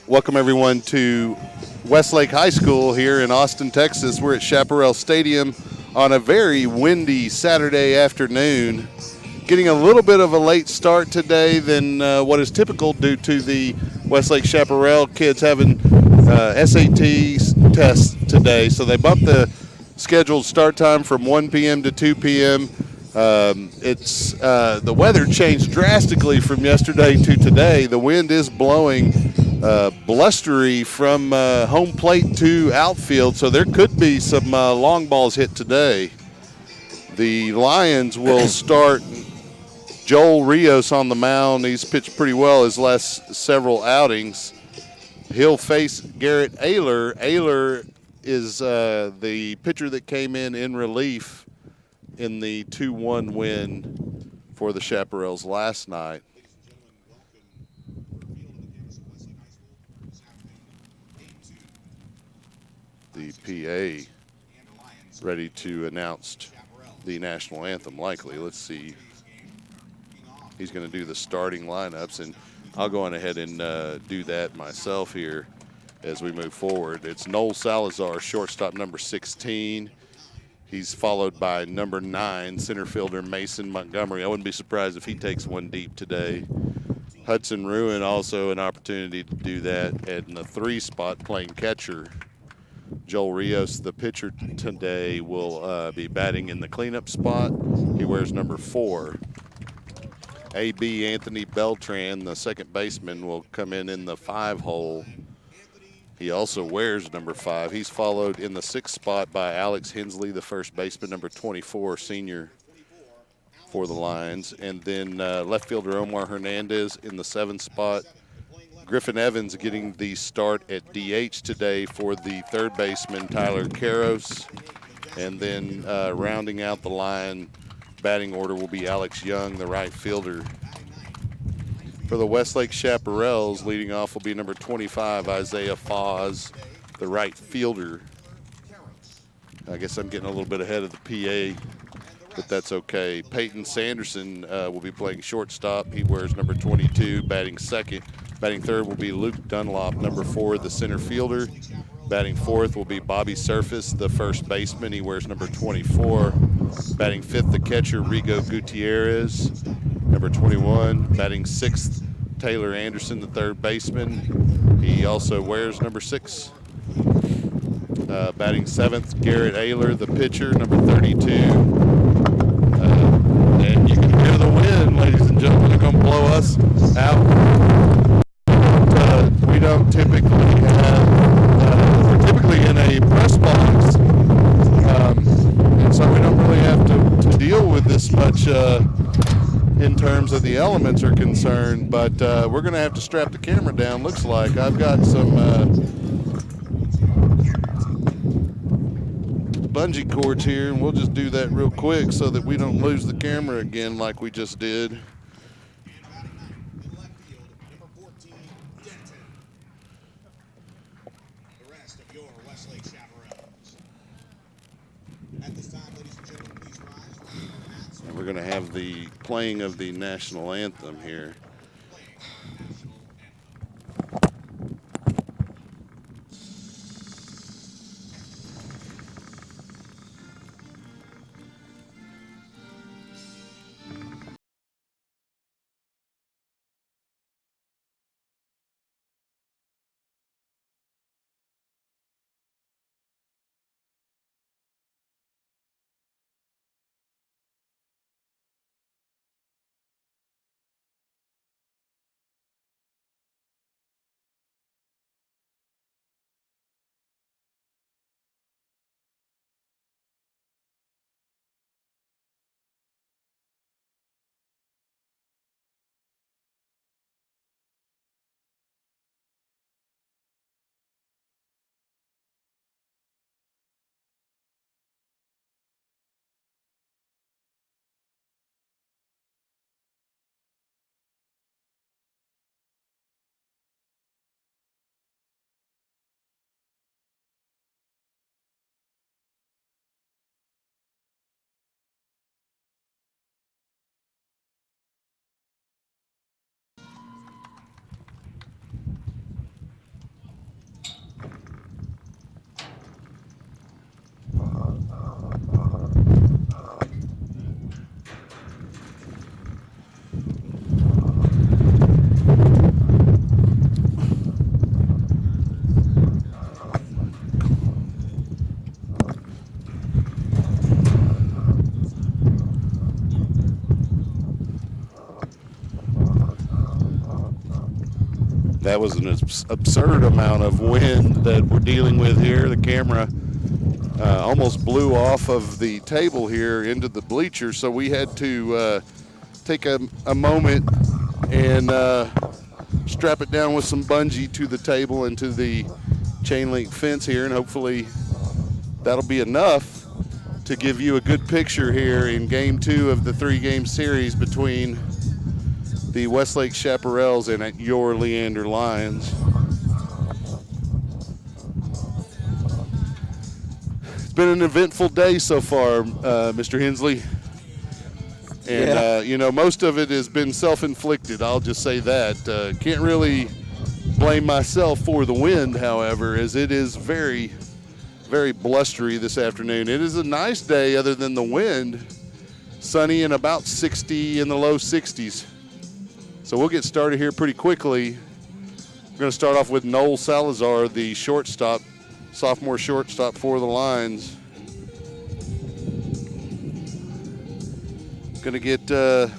Welcome everyone to Westlake High School here in Austin, Texas. We're at Chaparral Stadium on a very windy Saturday afternoon. Getting a little bit of a late start today than what is typical due to the Westlake Chaparral kids having SAT tests today. So they bumped the scheduled start time from 1 p.m. to 2 p.m. It's the weather changed drastically from yesterday to today. The wind is blowing blustery from home plate to outfield, so there could be some long balls hit today. The Lions will start Joel Rios on the mound. He's pitched pretty well his last several outings. He'll face Garrett Ayler. Ayler is the pitcher that came in relief in the 2-1 win for the Chaparrals last night. The PA ready to announce the national anthem, likely. Let's see. He's going to do the starting lineups, and I'll go on ahead and do that myself here as we move forward. It's Noel Salazar, shortstop number 16. He's followed by number 9, center fielder Mason Montgomery. I wouldn't be surprised if he takes one deep today. Hudson Ruin also an opportunity to do that at the 3 spot playing catcher. Joel Rios, the pitcher today, will be batting in the cleanup spot. He wears number 4. A.B. Anthony Beltran, the second baseman, will come in the 5 hole. He also wears number 5. He's followed in the 6th spot by Alex Hensley, the first baseman, number 24, senior for the Lions. And then left fielder Omar Hernandez in the 7th spot. Griffin Evans getting the start at DH today for the third baseman, Tyler Karros. And then rounding out the line, batting order will be Alex Young, the right fielder. For the Westlake Chaparrals, leading off will be number 25, Isaiah Foz, the right fielder. I guess I'm getting a little bit ahead of the PA, but that's okay. Peyton Sanderson will be playing shortstop. He wears number 22, batting second. Batting third will be Luke Dunlop, number 4, the center fielder. Batting fourth will be Bobby Surface, the first baseman. He wears number 24. Batting fifth, the catcher, Rigo Gutierrez, number 21. Batting sixth, Taylor Anderson, the third baseman. He also wears number 6. Batting seventh, Garrett Ayler, the pitcher, number 32. And you can hear the wind, ladies and gentlemen. They're going to blow us out. We don't typically have, we're typically in a press box, and so we don't really have to deal with this much in terms of the elements are concerned, but we're going to have to strap the camera down, looks like. I've got some bungee cords here, and we'll just do that real quick so that we don't lose the camera again like we just did. And we're going to have the playing of the national anthem here. That was an absurd amount of wind that we're dealing with here. The camera almost blew off of the table here into the bleachers, so we had to take a moment and strap it down with some bungee to the table and to the chain link fence here, and hopefully that'll be enough to give you a good picture here in game 2 of the 3-game series between the Westlake Chaparrals and your Leander Lions. It's been an eventful day so far, Mr. Hensley. And, you know, most of it has been self-inflicted. I'll just say that. Can't really blame myself for the wind, however, as it is very, very blustery this afternoon. It is a nice day other than the wind. Sunny and about 60 in the low 60s. So we'll get started here pretty quickly. We're going to start off with Noel Salazar, the shortstop, sophomore shortstop for the Lions. Going to get so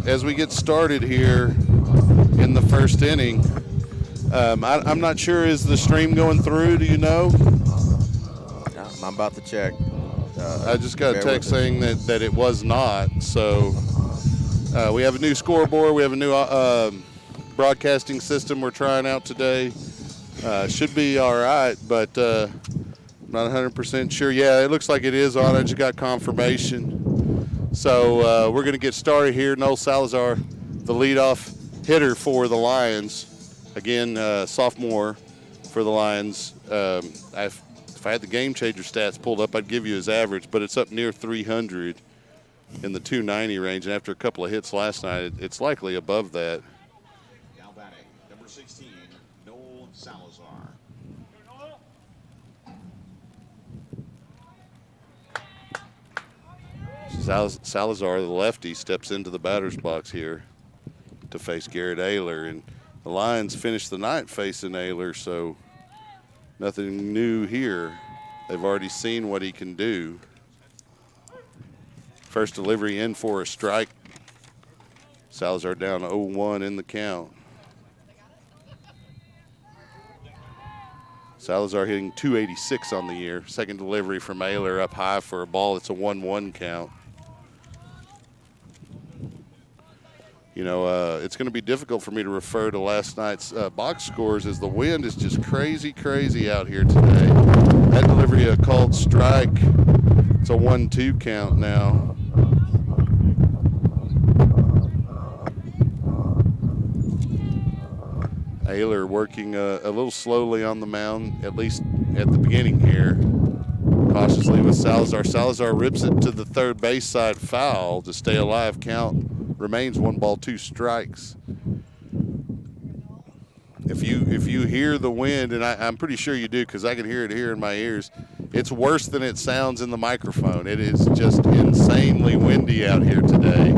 as we get started here in the first inning, I'm not sure, is the stream going through? Do you know? I'm about to check. I just got a text saying that it was not. So we have a new scoreboard. We have a new broadcasting system we're trying out today. Should be all right, but I'm not 100% sure. Yeah, it looks like it is on. I just got confirmation. So we're going to get started here. Noel Salazar, the leadoff hitter for the Lions. Again, sophomore for the Lions. If I had the game changer stats pulled up, I'd give you his average, but it's up near 300 in the 290 range. And after a couple of hits last night, it's likely above that. Now batting, number 16, Noel Salazar. Salazar, the lefty, steps into the batter's box here to face Garrett Ayler. And the Lions finished the night facing Ayler, so nothing new here. They've already seen what he can do. First delivery in for a strike. Salazar down 0-1 in the count. Salazar hitting 286 on the year. Second delivery from Ayler up high for a ball. It's a 1-1 count. You know, it's going to be difficult for me to refer to last night's box scores as the wind is just crazy, crazy out here today. That delivery, a called strike. It's a 1-2 count now. Ayler working a little slowly on the mound, at least at the beginning here. Cautiously with Salazar. Salazar rips it to the third base side foul to stay alive. Count remains 1-2 strikes. If you hear the wind, and I'm pretty sure you do because I can hear it here in my ears, it's worse than it sounds in the microphone. It is just insanely windy out here today.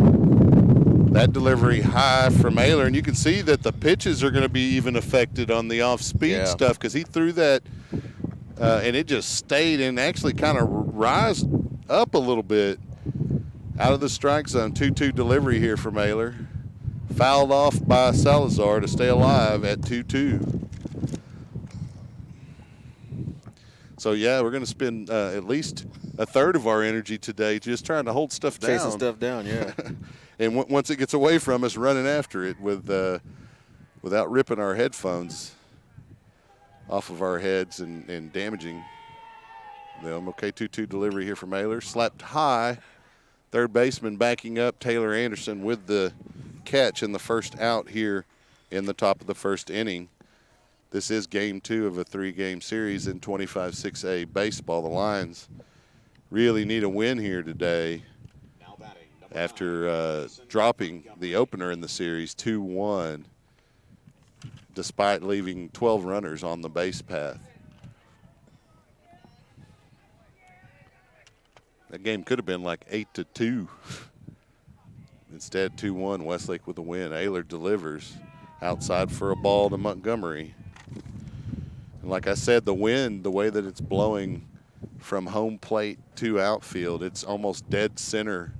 That delivery high from Ayler, and you can see that the pitches are going to be even affected on the off-speed stuff because he threw that, and it just stayed and actually kind of rised up a little bit out of the strike zone. 2-2 delivery here from Ayler. Fouled off by Salazar to stay alive at 2-2. So, yeah, we're going to spend at least a third of our energy today just trying to hold stuff down. Chasing stuff down, yeah. And once it gets away from us, running after it without ripping our headphones off of our heads and damaging them. Okay, 2-2 delivery here from Ayler. Slapped high. Third baseman backing up. Taylor Anderson with the catch in the first out here in the top of the first inning. This is game 2 of a 3-game series in 25-6A baseball. The Lions really need a win here today after dropping the opener in the series 2-1, despite leaving 12 runners on the base path. That game could have been like 8-2. Instead, 2-1, Westlake with the win. Ayler delivers outside for a ball to Montgomery. And like I said, the wind, the way that it's blowing from home plate to outfield. It's almost dead center,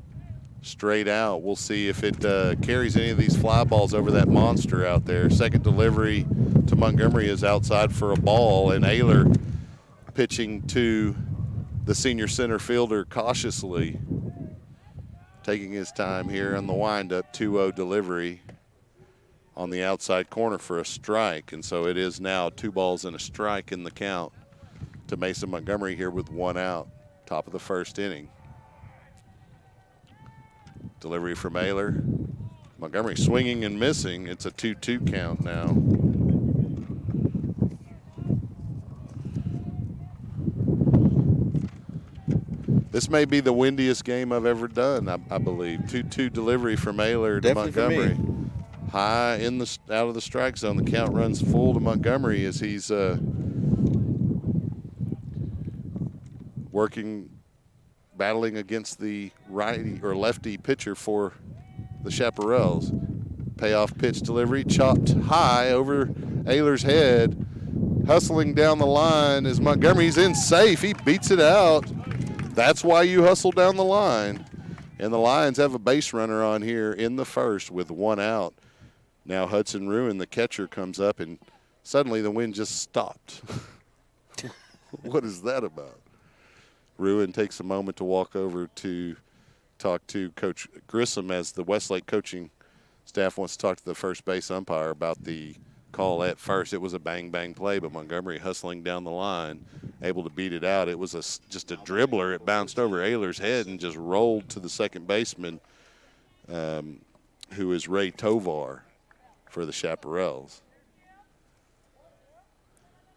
straight out. We'll see if it carries any of these fly balls over that monster out there. Second delivery to Montgomery is outside for a ball, and Ayler pitching to the senior center fielder cautiously, taking his time here on the windup. 2-0 delivery on the outside corner for a strike, and so it is now 2 balls and a strike in the count to Mason Montgomery here with 1 out, top of the first inning. Delivery from Ayler. Montgomery swinging and missing. It's a 2-2 count now. This may be the windiest game I've ever done, I believe. 2-2 delivery from Ayler to Montgomery. High in the out of the strike zone. The count runs full to Montgomery as he's battling against the righty or lefty pitcher for the Chaparrals. Payoff pitch delivery, chopped high over Ayler's head. Hustling down the line is Montgomery's in safe. He beats it out. That's why you hustle down the line. And the Lions have a base runner on here in the first with 1 out. Now Hudson Ruin, the catcher, comes up, and suddenly the wind just stopped. What is that about? Ruin takes a moment to walk over to talk to Coach Grissom as the Westlake coaching staff wants to talk to the first base umpire about the call at first. It was a bang-bang play, but Montgomery hustling down the line, able to beat it out. It was just a dribbler. It bounced over Ayler's head and just rolled to the second baseman, who is Ray Tovar for the Chaparrals.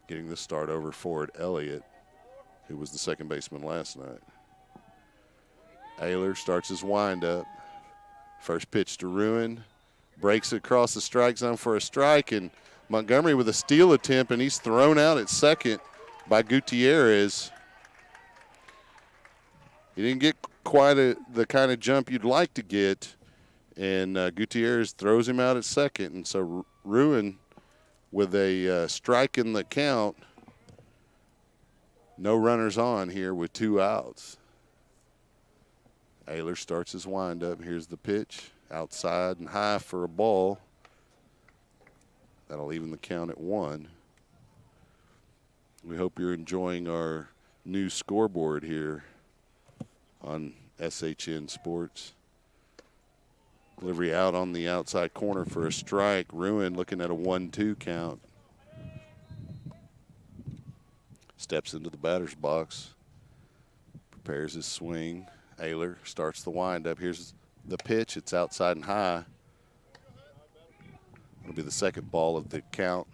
Getting the start over Ford Elliott, who was the second baseman last night. Ayler starts his windup. First pitch to Ruin. Breaks it across the strike zone for a strike, and Montgomery with a steal attempt, and he's thrown out at second by Gutierrez. He didn't get quite the kind of jump you'd like to get, and Gutierrez throws him out at second. And so Ruin with a strike in the count. No runners on here with 2 outs. Ayler starts his windup. Here's the pitch. Outside and high for a ball. That'll even the count at 1. We hope you're enjoying our new scoreboard here on SHN Sports. Delivery out on the outside corner for a strike. Ruin looking at a 1-2 count. Steps into the batter's box. Prepares his swing. Ayler starts the windup. Here's the pitch. It's outside and high. It'll be the second ball of the count.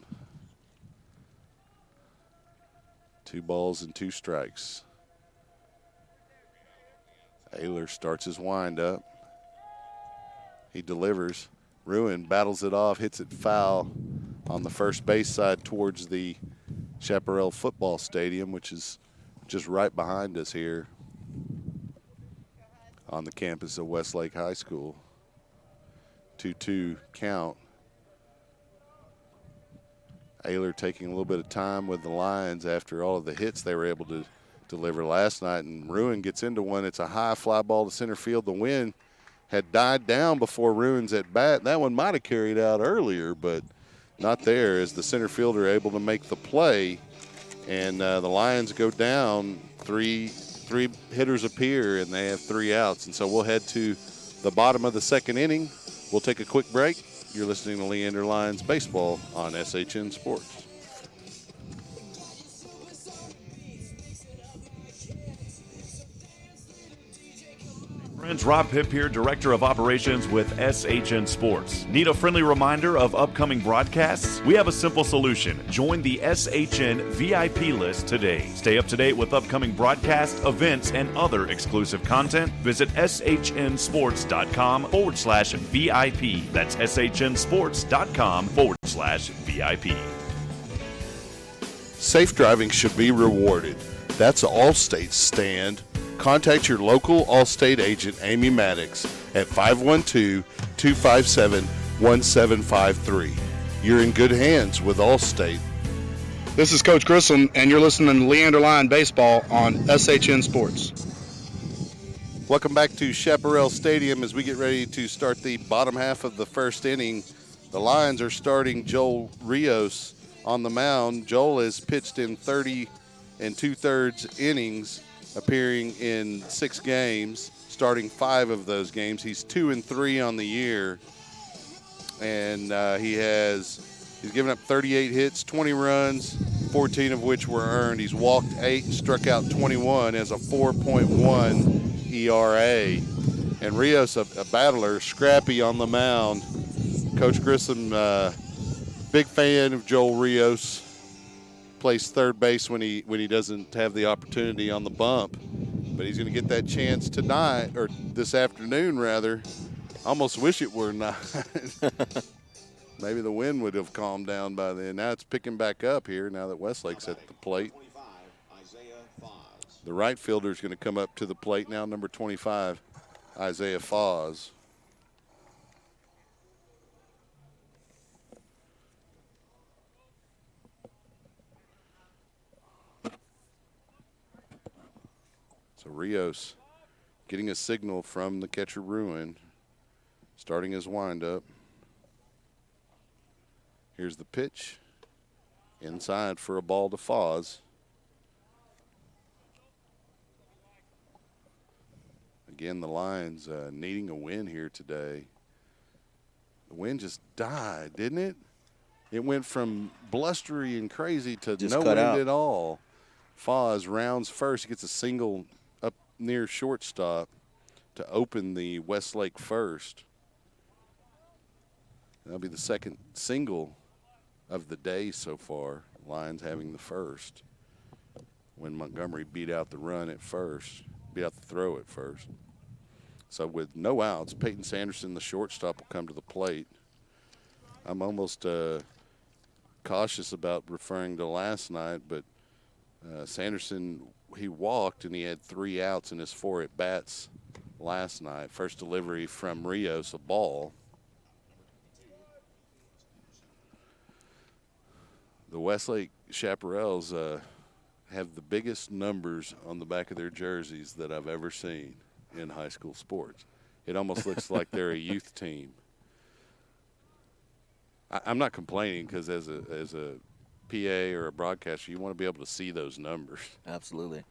2 balls and 2 strikes. Ayler starts his windup. He delivers. Ruin battles it off, hits it foul on the first base side towards the Chaparral football stadium, which is just right behind us here on the campus of Westlake High School. 2-2 count. Ayler taking a little bit of time with the Lions after all of the hits they were able to deliver last night, and Ruin gets into one. It's a high fly ball to center field. The wind had died down before Ruin's at bat. That one might have carried out earlier, but not there as the center fielder able to make the play, and the Lions go down. Three hitters appear, and they have 3 outs. And so we'll head to the bottom of the second inning. We'll take a quick break. You're listening to Leander Lions Baseball on SHN Sports. Friends, Rob Hipp here, Director of Operations with SHN Sports. Need a friendly reminder of upcoming broadcasts? We have a simple solution. Join the SHN VIP list today. Stay up to date with upcoming broadcasts, events, and other exclusive content. Visit shnsports.com/VIP. That's shnsports.com/VIP. Safe driving should be rewarded. That's Allstate's stand. Contact your local Allstate agent, Amy Maddox, at 512-257-1753. You're in good hands with Allstate. This is Coach Grissom, and you're listening to Leander Line Baseball on SHN Sports. Welcome back to Chaparral Stadium as we get ready to start the bottom half of the first inning. The Lions are starting Joel Rios on the mound. Joel has pitched in 30 2/3 innings, appearing in 6 games, starting 5 of those games. He's 2-3 on the year, and he's given up 38 hits, 20 runs, 14 of which were earned. He's walked 8 and struck out 21, has a 4.1 ERA. And Rios, a battler, scrappy on the mound. Coach Grissom, big fan of Joel Rios. Plays third base when he doesn't have the opportunity on the bump. But he's going to get that chance tonight, or this afternoon, rather. I almost wish it were not. Maybe the wind would have calmed down by then. Now it's picking back up here now that Westlake's at the plate. The right fielder is going to come up to the plate now, number 25, Isaiah Foz. So Rios getting a signal from the catcher Ruin, starting his windup. Here's the pitch. Inside for a ball to Foz. Again, the Lions needing a win here today. The wind just died, didn't it? It went from blustery and crazy to Just no cut wind out. at all. Foz rounds first. He gets a single up near shortstop to open the Westlake first. That'll be the second single of the day so far. Lions having the first when Montgomery beat out the run at first, beat out the throw at first. So with no outs, Peyton Sanderson, the shortstop, will come to the plate. I'm almost cautious about referring to last night, but Sanderson, he walked and he had 3 outs in his 4 at-bats last night. First delivery from Rios, a ball. The Westlake Chaparrals have the biggest numbers on the back of their jerseys that I've ever seen in high school sports. It almost looks like they're a youth team. I'm not complaining because as a PA or a broadcaster, you want to be able to see those numbers. Absolutely.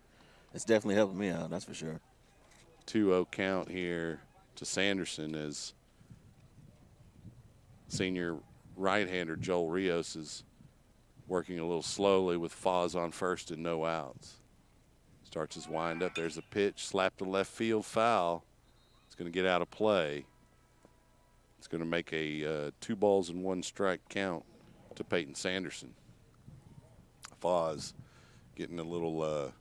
It's definitely helping me out, that's for sure. 2-0 count here to Sanderson as senior right-hander Joel Rios is working a little slowly with Foz on first and no outs. Starts his windup. There's a pitch, slap to left field, foul. It's going to get out of play. It's going to make a 2 balls and 1 strike count to Peyton Sanderson. Foz getting a little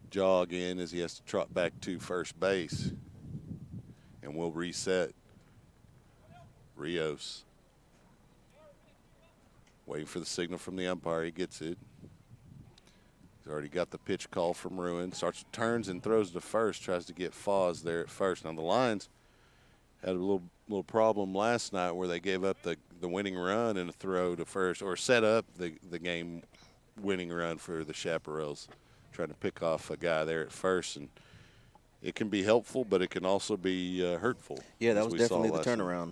jog in as he has to trot back to first base. And we'll reset. Rios waiting for the signal from the umpire. He gets it. He's already got the pitch call from Ruin. Turns and throws to first. Tries to get Foz there at first. Now the Lions had a little problem last night where they gave up the winning run and a throw to first, or set up the game winning run for the Chaparrals, trying to pick off a guy there at first. And it can be helpful, but it can also be hurtful. Yeah, that was definitely the turnaround.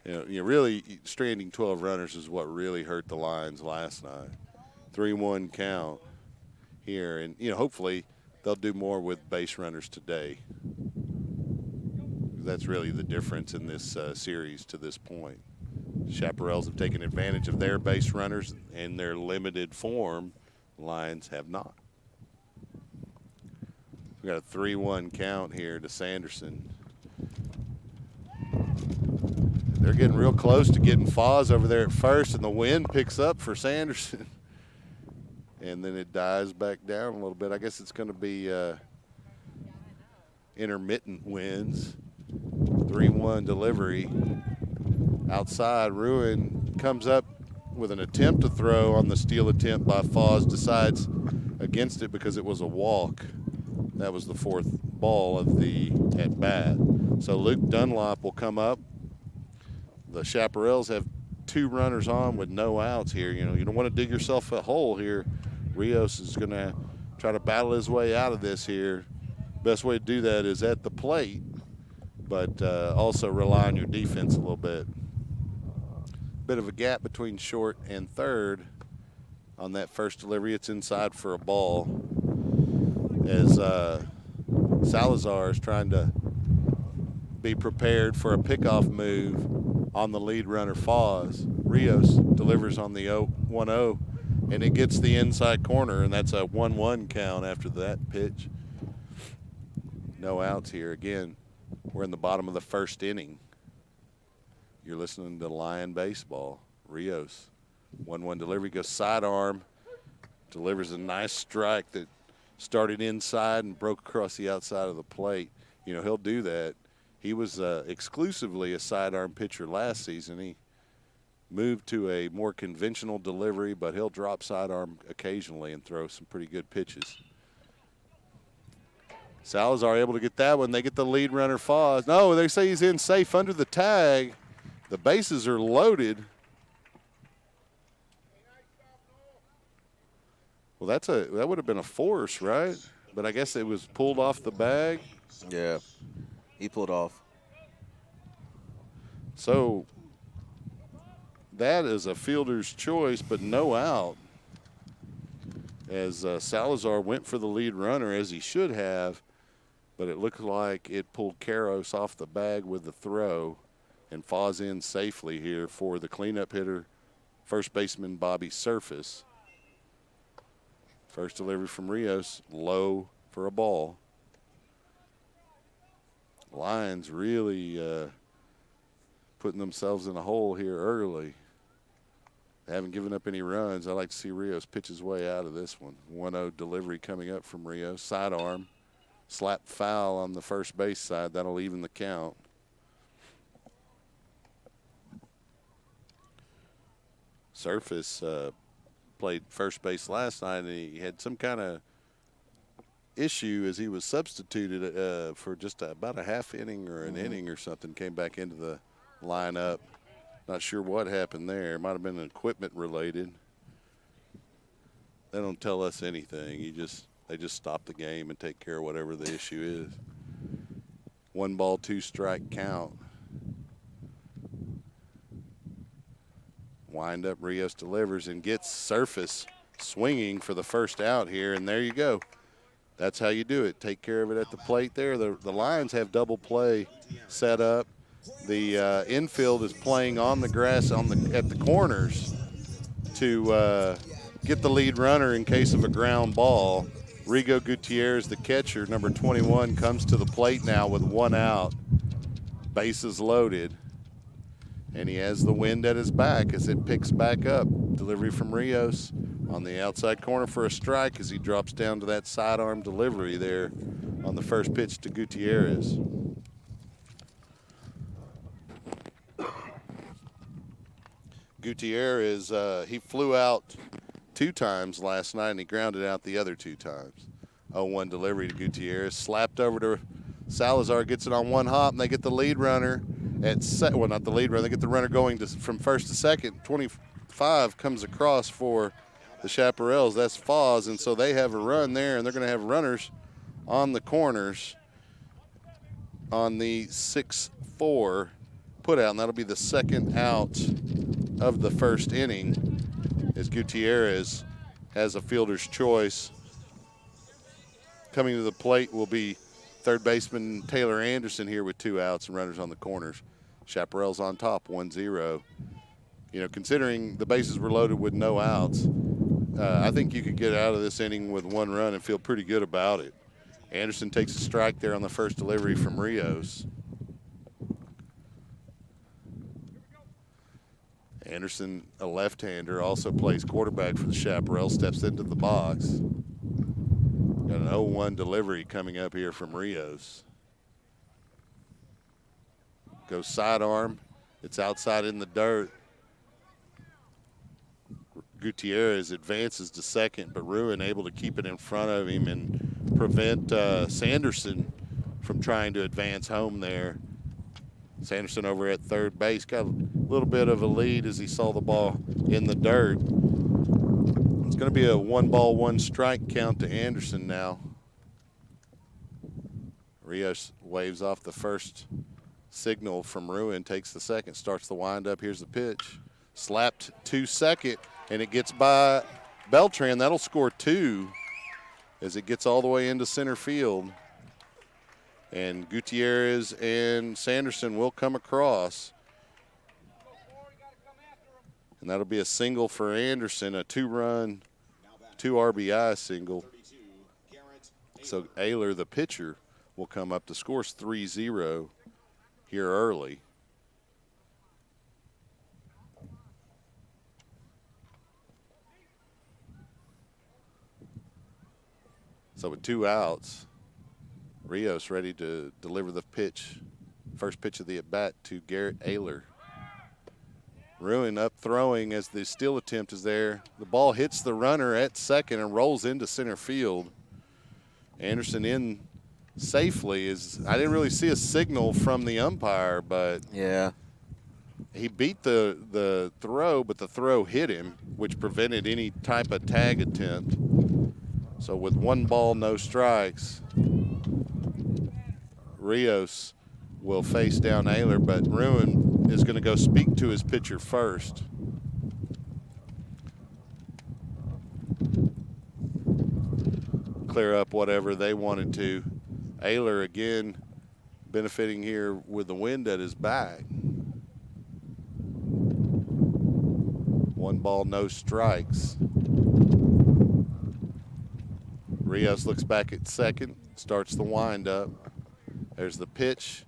You know, really stranding 12 runners is what really hurt the Lions last night. 3-1 count here, and hopefully they'll do more with base runners today. That's really the difference in this series to this point. Chaparrals have taken advantage of their base runners in their limited form. Lions have not. We got a 3-1 count here to Sanderson. They're getting real close to getting Foz over there at first, and the wind picks up for Sanderson. And then it dies back down a little bit. I guess it's going to be intermittent winds. 3-1 delivery. Outside, Ruin comes up with an attempt to throw on the steal attempt by Foz, decides against it because it was a walk. That was the 4th ball of the at-bat. So Luke Dunlop will come up. The Chaparrals have 2 runners on with no outs here. You know, you don't want to dig yourself a hole here. Rios is going to try to battle his way out of this here. Best way to do that is at the plate, but also rely on your defense a little bit. Bit of a gap between short and third on that first delivery. It's inside for a ball as Salazar is trying to be prepared for a pickoff move on the lead runner, Foz. Rios delivers on the 1-0, and it gets the inside corner, and that's a 1-1 count after that pitch. No outs here. Again, we're in the bottom of the first inning. You're listening to Lion Baseball. Rios, 1-1 delivery, goes sidearm, delivers a nice strike that started inside and broke across the outside of the plate. You know, he'll do that. He was exclusively a sidearm pitcher last season. He moved to a more conventional delivery, but he'll drop sidearm occasionally and throw some pretty good pitches. Salazar able to get that one. They get the lead runner, Foz. No, they say he's in safe under the tag. The bases are loaded. Well, that would have been a force, right? But I guess it was pulled off the bag. Yeah, he pulled off. So that is a fielder's choice, but no out. As Salazar went for the lead runner, as he should have, but it looked like it pulled Karros off the bag with the throw, and Foz in safely here for the cleanup hitter, first baseman Bobby Surface. First delivery from Rios, low for a ball. Lions really putting themselves in a hole here early. They haven't given up any runs. I like to see Rios pitch his way out of this one. 1-0 delivery coming up from Rios. Sidearm, slap foul on the first base side. That'll even the count. Surface played first base last night, and he had some kind of issue as he was substituted for just about a half inning or an inning or something. Came back into the lineup. Not sure what happened there. Might have been equipment related. They don't tell us anything. They just stop the game and take care of whatever the issue is. 1 ball, 2 strike count. Wind up, Rios delivers and gets Surface swinging for the first out here, and there you go. That's how you do it. Take care of it at the plate there. The Lions have double play set up. The infield is playing on the grass at the corners to get the lead runner in case of a ground ball. Rigo Gutierrez, the catcher, number 21, comes to the plate now with 1 out. Bases loaded. And he has the wind at his back as it picks back up. Delivery from Rios on the outside corner for a strike as he drops down to that sidearm delivery there on the first pitch to Gutierrez. Gutierrez, he flew out 2 times last night, and he grounded out the other 2 times. 0-1 delivery to Gutierrez. Slapped over to Salazar, gets it on 1 hop, and they get the lead runner. Well, not the lead runner. They get the runner going from first to second. 25 comes across for the Chaparrals. That's Foz, and so they have a run there, and they're going to have runners on the corners on the 6-4 putout, and that'll be the second out of the first inning as Gutierrez has a fielder's choice. Coming to the plate will be third baseman Taylor Anderson here with 2 outs and runners on the corners. Chaparrals on top, 1-0. You know, considering the bases were loaded with no outs, I think you could get out of this inning with 1 run and feel pretty good about it. Anderson takes a strike there on the first delivery from Rios. Anderson, a left-hander, also plays quarterback for the Chaparrals, steps into the box. Got an 0-1 delivery coming up here from Rios. Goes sidearm. It's outside in the dirt. Gutierrez advances to second, but Ruin able to keep it in front of him and prevent Sanderson from trying to advance home there. Sanderson over at third base got a little bit of a lead as he saw the ball in the dirt. It's going to be a 1-ball, 1-strike count to Anderson now. Rios waves off the first signal from Ruin, takes the second, starts the windup. Here's the pitch. Slapped to second, and it gets by Beltran. That'll score 2 as it gets all the way into center field. And Gutierrez and Sanderson will come across. And that'll be a single for Anderson, a 2-run, 2 RBI single. So Ayler, the pitcher, will come up. The score's 3-0 here early. So with 2 outs, Rios ready to deliver the pitch, first pitch of the at-bat to Garrett Ayler. Ruin up throwing as the steal attempt is there. The ball hits the runner at second and rolls into center field. Anderson in safely. I didn't really see a signal from the umpire, but Yeah. he beat the throw, but the throw hit him, which prevented any type of tag attempt. So with 1 ball, no strikes, Rios will face down Ayler, but Ruin is going to go speak to his pitcher first. Clear up whatever they wanted to. Ayler again benefiting here with the wind at his back. 1 ball, no strikes. Rios looks back at second, starts the windup. There's the pitch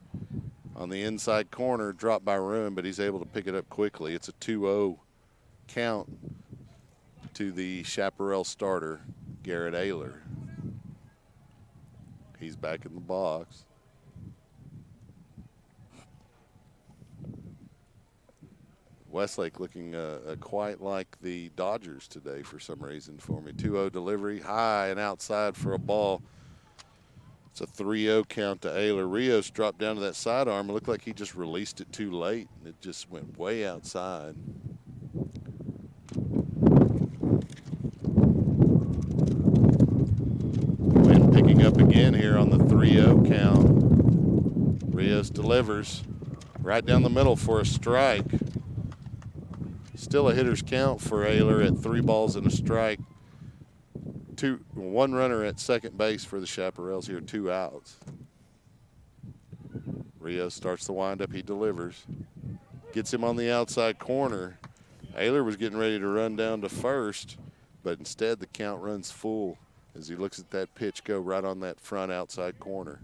on the inside corner, dropped by Ruin, but he's able to pick it up quickly. It's a 2-0 count to the Chaparral starter, Garrett Ayler. He's back in the box. Westlake looking quite like the Dodgers today for some reason for me. 2-0 delivery, high and outside for a ball. It's a 3-0 count to Ayler. Rios dropped down to that sidearm. It looked like he just released it too late. It just went way outside. Wind picking up again here on the 3-0 count. Rios delivers right down the middle for a strike. Still a hitter's count for Ayler at 3 balls and a strike. 1 runner at second base for the Chaparrals here, 2 outs. Rios starts the windup, he delivers. Gets him on the outside corner. Ayler was getting ready to run down to first, but instead the count runs full as he looks at that pitch go right on that front outside corner.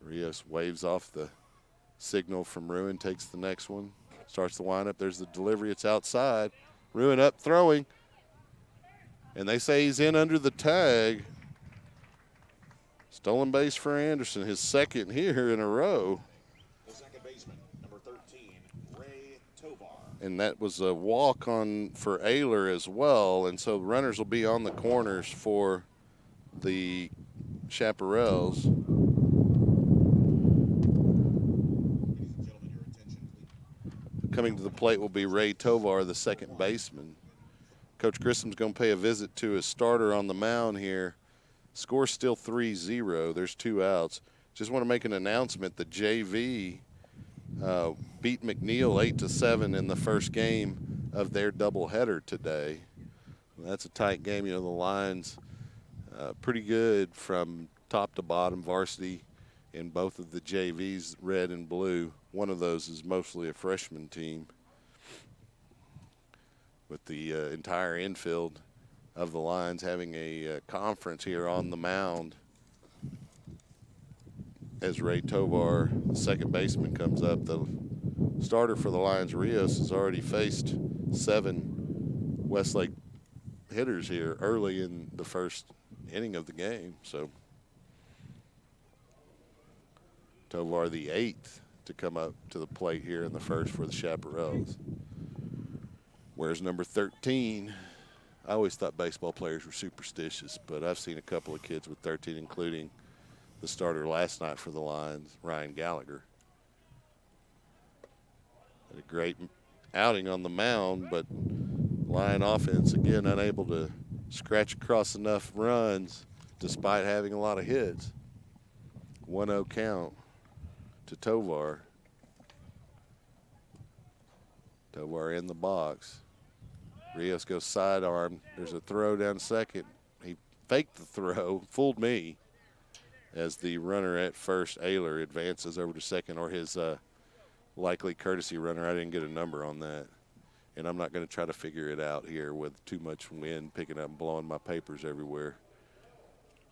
Rios waves off the signal from Ruin, takes the next one, starts the windup. There's the delivery, it's outside. Ruin up throwing, and they say he's in under the tag. Stolen base for Anderson, his second here in a row. The second baseman, number 13, Ray Tovar. And that was a walk on for Ayler as well, and so runners will be on the corners for the Chaparrals. Coming to the plate will be Ray Tovar, the second baseman. Coach Grissom's going to pay a visit to his starter on the mound here. Score's still 3-0. There's 2 outs. Just want to make an announcement. The JV beat McNeil 8-7 in the first game of their doubleheader today. That's a tight game. You know, the Lions pretty good from top to bottom, varsity in both of the JVs, red and blue. One of those is mostly a freshman team, with the entire infield of the Lions having a conference here on the mound as Ray Tovar, the second baseman, comes up. The starter for the Lions, Rios, has already faced 7 Westlake hitters here early in the first inning of the game. So Tovar, the 8th to come up to the plate here in the first for the Chaparrals. Where's number 13? I always thought baseball players were superstitious, but I've seen a couple of kids with 13, including the starter last night for the Lions, Ryan Gallagher. Had a great outing on the mound, but Lion offense, again, unable to scratch across enough runs despite having a lot of hits. 1-0 count to Tovar. Tovar in the box. Rios goes sidearm. There's a throw down second. He faked the throw, fooled me, as the runner at first, Ayler, advances over to second, or his likely courtesy runner. I didn't get a number on that. And I'm not going to try to figure it out here with too much wind picking up and blowing my papers everywhere.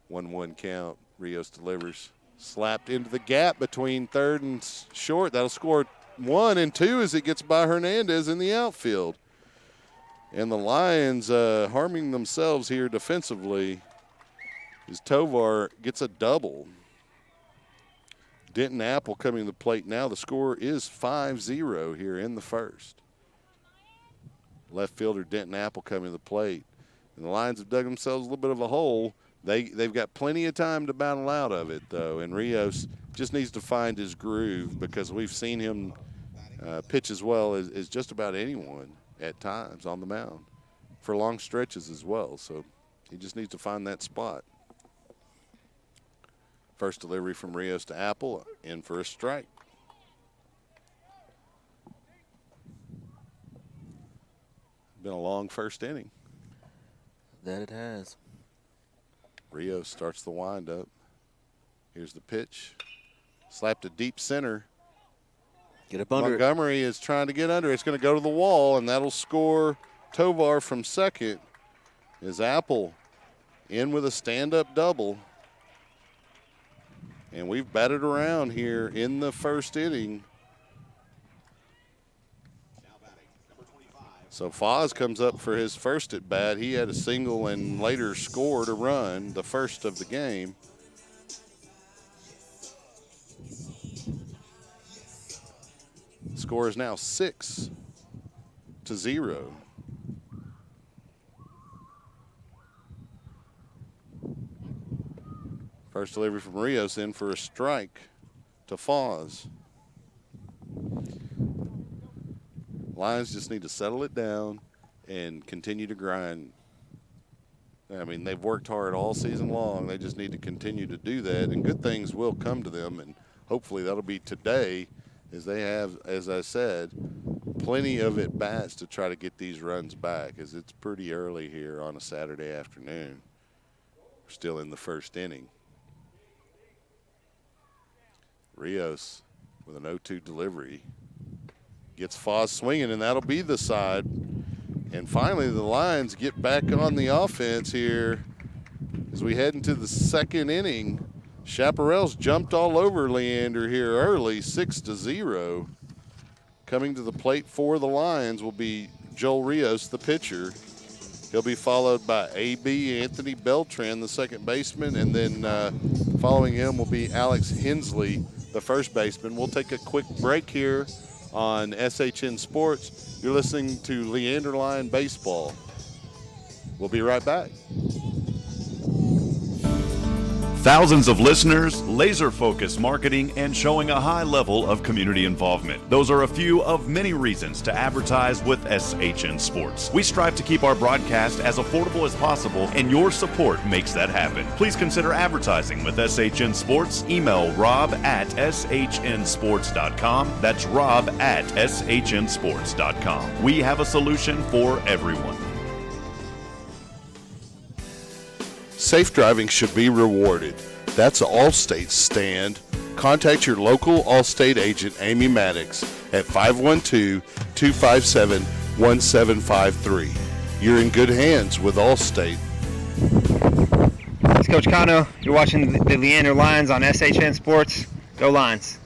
1-1 count. Rios delivers. Slapped into the gap between third and short. That'll score 1 and 2 as it gets by Hernandez in the outfield. And the Lions harming themselves here defensively as Tovar gets a double. Denton Apple coming to the plate now. The score is 5-0 here in the first. Left fielder Denton Apple coming to the plate. And the Lions have dug themselves a little bit of a hole. They've got plenty of time to battle out of it, though. And Rios just needs to find his groove because we've seen him pitch as well as just about anyone at times on the mound for long stretches as well. So he just needs to find that spot. First delivery from Rios to Apple, in for a strike. Been a long first inning. That it has. Rios starts the windup. Here's the pitch. Slapped to deep center. Get up under it. Montgomery is trying to get under. It's going to go to the wall, and that'll score Tovar from second. Is Apple in with a stand-up double. And we've batted around here in the first inning. So Foz comes up for his first at bat. He had a single and later scored a run, the first of the game. Score is now 6-0. First delivery from Rios, in for a strike to Foz. Lions just need to settle it down and continue to grind. I mean, they've worked hard all season long. They just need to continue to do that, and good things will come to them, and hopefully that'll be today, as they have, as I said, plenty of at-bats to try to get these runs back, as it's pretty early here on a Saturday afternoon. We're still in the first inning. Rios with an 0-2 delivery. Gets Foz swinging, and that'll be the side. And finally, the Lions get back on the offense here as we head into the second inning. Chaparrals jumped all over Leander here early, 6-0. Coming to the plate for the Lions will be Joel Rios, the pitcher. He'll be followed by A.B. Anthony Beltran, the second baseman, and then following him will be Alex Hensley, the first baseman. We'll take a quick break here on SHN Sports. You're listening to Leander Lion Baseball. We'll be right back. Thousands of listeners, laser-focused marketing, and showing a high level of community involvement. Those are a few of many reasons to advertise with SHN Sports. We strive to keep our broadcast as affordable as possible, and your support makes that happen. Please consider advertising with SHN Sports. Email rob@shnsports.com. That's rob@shnsports.com. We have a solution for everyone. Safe driving should be rewarded. That's Allstate's stand. Contact your local Allstate agent, Amy Maddox, at 512-257-1753. You're in good hands with Allstate. It's Coach Cano. You're watching the Leander Lions on SHN Sports. Go Lions.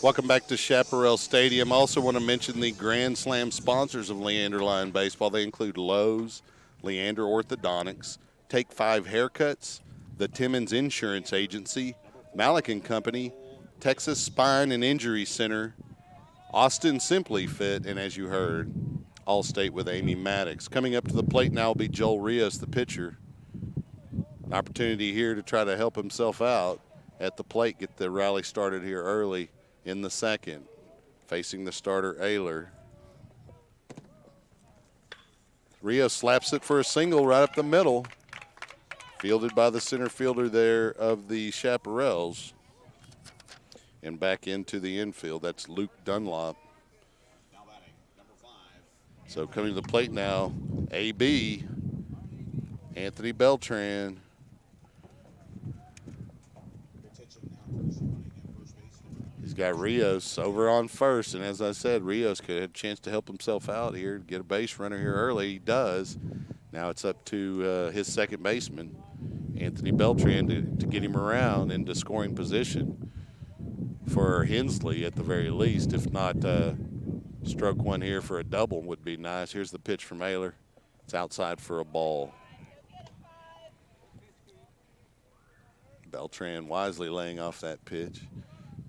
Welcome back to Chaparral Stadium. I also want to mention the Grand Slam sponsors of Leander Lion Baseball. They include Lowe's, Leander Orthodontics, Take 5 Haircuts, the Timmons Insurance Agency, Malik & Company, Texas Spine and Injury Center, Austin Simply Fit, and as you heard, Allstate with Amy Maddox. Coming up to the plate now will be Joel Rios, the pitcher. Opportunity here to try to help himself out at the plate, get the rally started here early in the second. Facing the starter, Ayler. Rios slaps it for a single right up the middle. Fielded by the center fielder there of the Chaparrals. And back into the infield. That's Luke Dunlop. So coming to the plate now, AB, Anthony Beltran. He's got Rios over on first, and as I said, Rios could have a chance to help himself out here, get a base runner here early. He does. Now it's up to his second baseman, Anthony Beltran, to get him around into scoring position for Hensley at the very least. If not, stroke one here for a double would be nice. Here's the pitch from Ayler. It's outside for a ball. Beltran wisely laying off that pitch.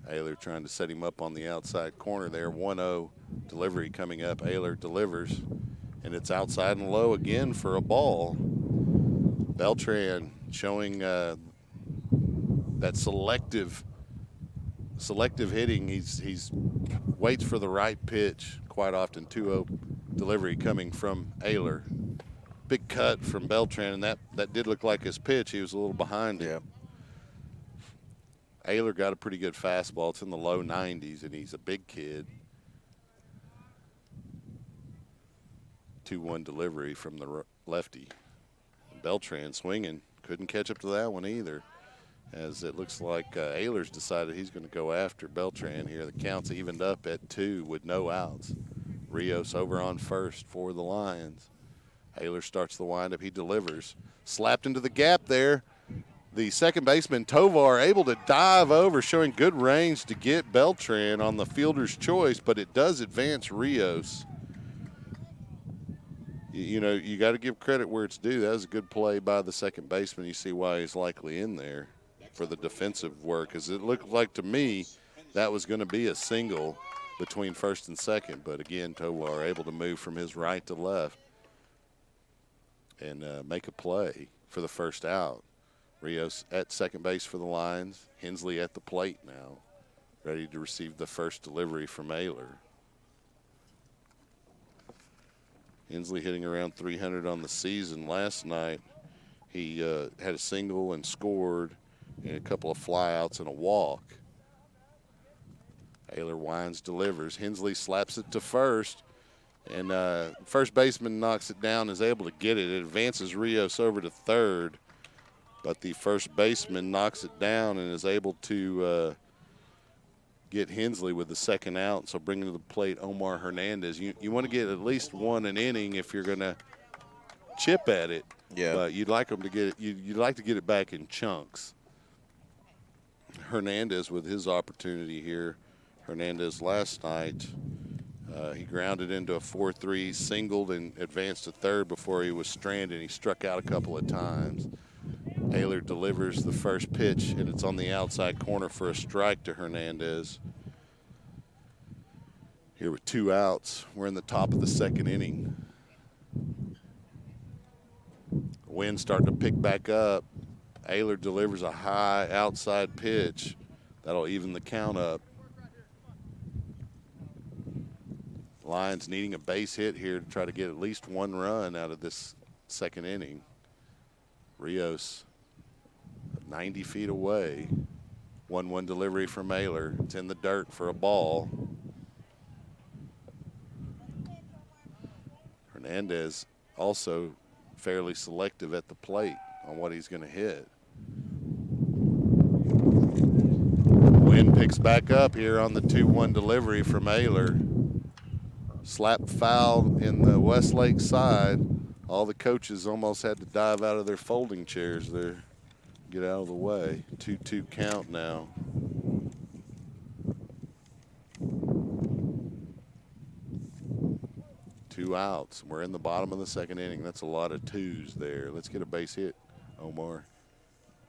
Ayler trying to set him up on the outside corner there. 1-0 delivery coming up. Ayler delivers, and it's outside and low again for a ball. Beltran showing that selective hitting. He's waits for the right pitch quite often. 2-0 delivery coming from Ayler. Big cut from Beltran, and that did look like his pitch. He was a little behind him. Ayler got a pretty good fastball. It's in the low 90s, and he's a big kid. 2-1 delivery from the lefty. Beltran swinging. Couldn't catch up to that one either, as it looks like Ayler's decided he's going to go after Beltran here. The count's evened up at 2 with no outs. Rios over on first for the Lions. Ayler starts the windup. He delivers. Slapped into the gap there. The second baseman, Tovar, able to dive over, showing good range to get Beltran on the fielder's choice, but it does advance Rios. You know, you got to give credit where it's due. That was a good play by the second baseman. You see why he's likely in there for the defensive work, because it looked like to me that was going to be a single between first and second. But again, Tovar able to move from his right to left and make a play for the first out. Rios at second base for the Lions. Hensley at the plate now, ready to receive the first delivery from Ayler. Hensley hitting around 300 on the season. Last night he had a single and scored, and a couple of flyouts and a walk. Ayler winds, delivers. Hensley slaps it to first, and first baseman knocks it down, is able to get it. It advances Rios over to third, but the first baseman knocks it down and is able to get Hensley with the second out. So bringing to the plate Omar Hernandez. You want to get at least one an inning if you're going to chip at it. Yeah. But you'd like them to get it. You'd like to get it back in chunks. Hernandez with his opportunity here. Hernandez last night, he grounded into a 4-3, singled and advanced to third before he was stranded. He struck out a couple of times. Ayler delivers the first pitch, and it's on the outside corner for a strike to Hernandez. Here with 2 outs, we're in the top of the second inning. Wind starting to pick back up. Ayler delivers a high outside pitch. That'll even the count up. Lions needing a base hit here to try to get at least one run out of this second inning. Rios 90 feet away. 1-1 delivery from Ayler. It's in the dirt for a ball. Hernandez also fairly selective at the plate on what he's going to hit. Wind picks back up here on the 2-1 delivery from Ayler. Slap foul in the Westlake side. All the coaches almost had to dive out of their folding chairs there. Get out of the way. 2-2 count now. Two outs. We're in the bottom of the second inning. That's a lot of twos there. Let's get a base hit, Omar.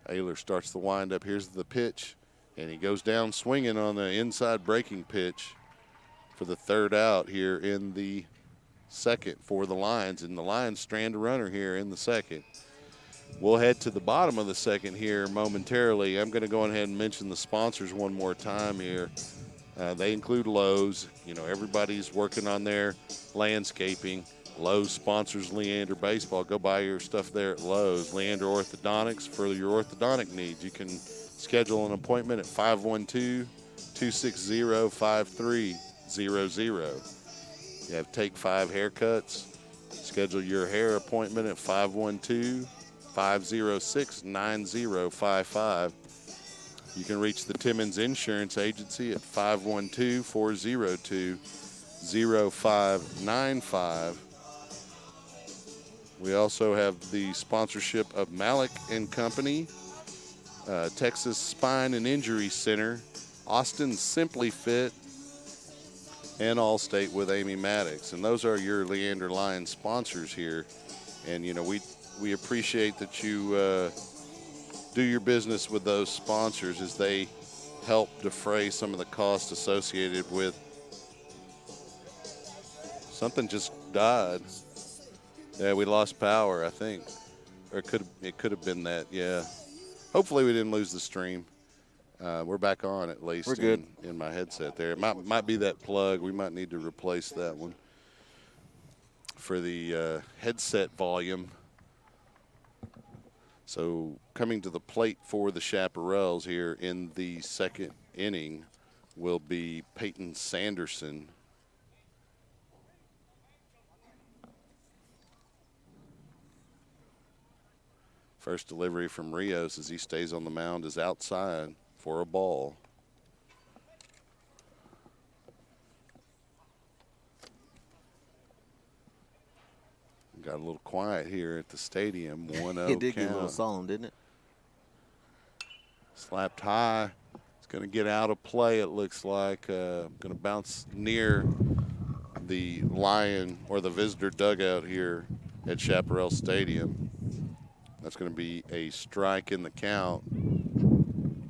Ayler starts the windup. Here's the pitch, and he goes down swinging on the inside breaking pitch for the third out here in the second for the Lions. And the Lions strand a runner here in the second. We'll head to the bottom of the second here momentarily. I'm going to go ahead and mention the sponsors one more time here. They include Lowe's. You know, everybody's working on their landscaping. Lowe's sponsors Leander Baseball. Go buy your stuff there at Lowe's. Leander Orthodontics for your orthodontic needs. You can schedule an appointment at 512-260-5300. You have Take 5 Haircuts. Schedule your hair appointment at 512-506-9055. You can reach the Timmons Insurance Agency at 512-402-0595. We also have the sponsorship of Malik and Company, Texas Spine and Injury Center, Austin Simply Fit, and Allstate with Amy Maddox. And those are your Leander Lions sponsors here. And, you know, we appreciate that you do your business with those sponsors as they help defray some of the costs associated with. Something just died. Yeah, we lost power, I think. Or it could have been that, yeah. Hopefully we didn't lose the stream. We're back on at least. We're good. In my headset there. It might be that plug. We might need to replace that one for the headset volume. So coming to the plate for the Chaparrals here in the second inning will be Peyton Sanderson. First delivery from Rios as he stays on the mound is outside for a ball. Got a little quiet here at the stadium. 1-0 It did get a count. little solemn, didn't it? Slapped high. It's going to get out of play, it looks like. Going to bounce near the Lion or the visitor dugout here at Chaparral Stadium. That's going to be a strike in the count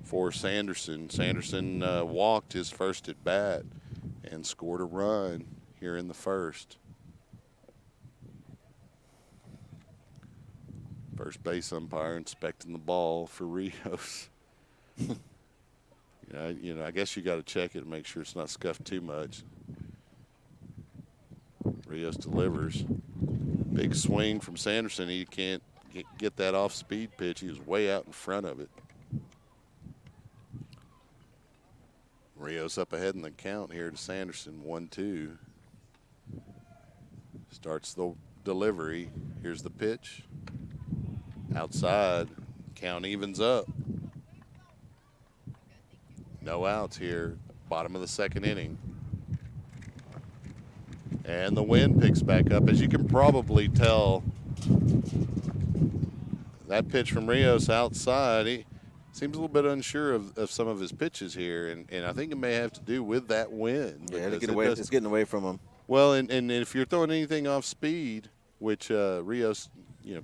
for Sanderson. Sanderson walked his first at bat and scored a run here in the first. First base umpire inspecting the ball for Rios. I guess you got to check it and make sure it's not scuffed too much. Rios delivers. Big swing from Sanderson. He can't get that off-speed pitch. He was way out in front of it. Rios up ahead in the count here to Sanderson. 1-2. Starts the delivery. Here's the pitch. Outside. Count evens up. No outs here. Bottom of the second inning. And the wind picks back up. As you can probably tell, that pitch from Rios outside, he seems a little bit unsure of some of his pitches here. And I think it may have to do with that wind. Yeah, it's getting away from him. Well, and if you're throwing anything off speed, which Rios,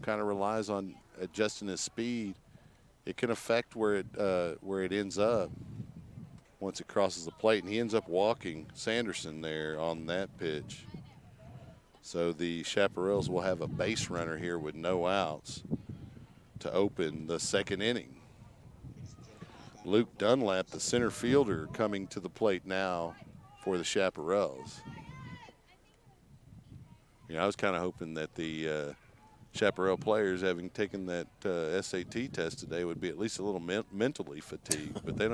kind of relies on adjusting his speed, it can affect where it ends up once it crosses the plate. And he ends up walking Sanderson there on that pitch. So the Chaparrals will have a base runner here with no outs to open the second inning. Luke Dunlap, the center fielder, coming to the plate now for the Chaparrals. I was kind of hoping that the Chaparral players, having taken that SAT test today, would be at least a little mentally fatigued, but they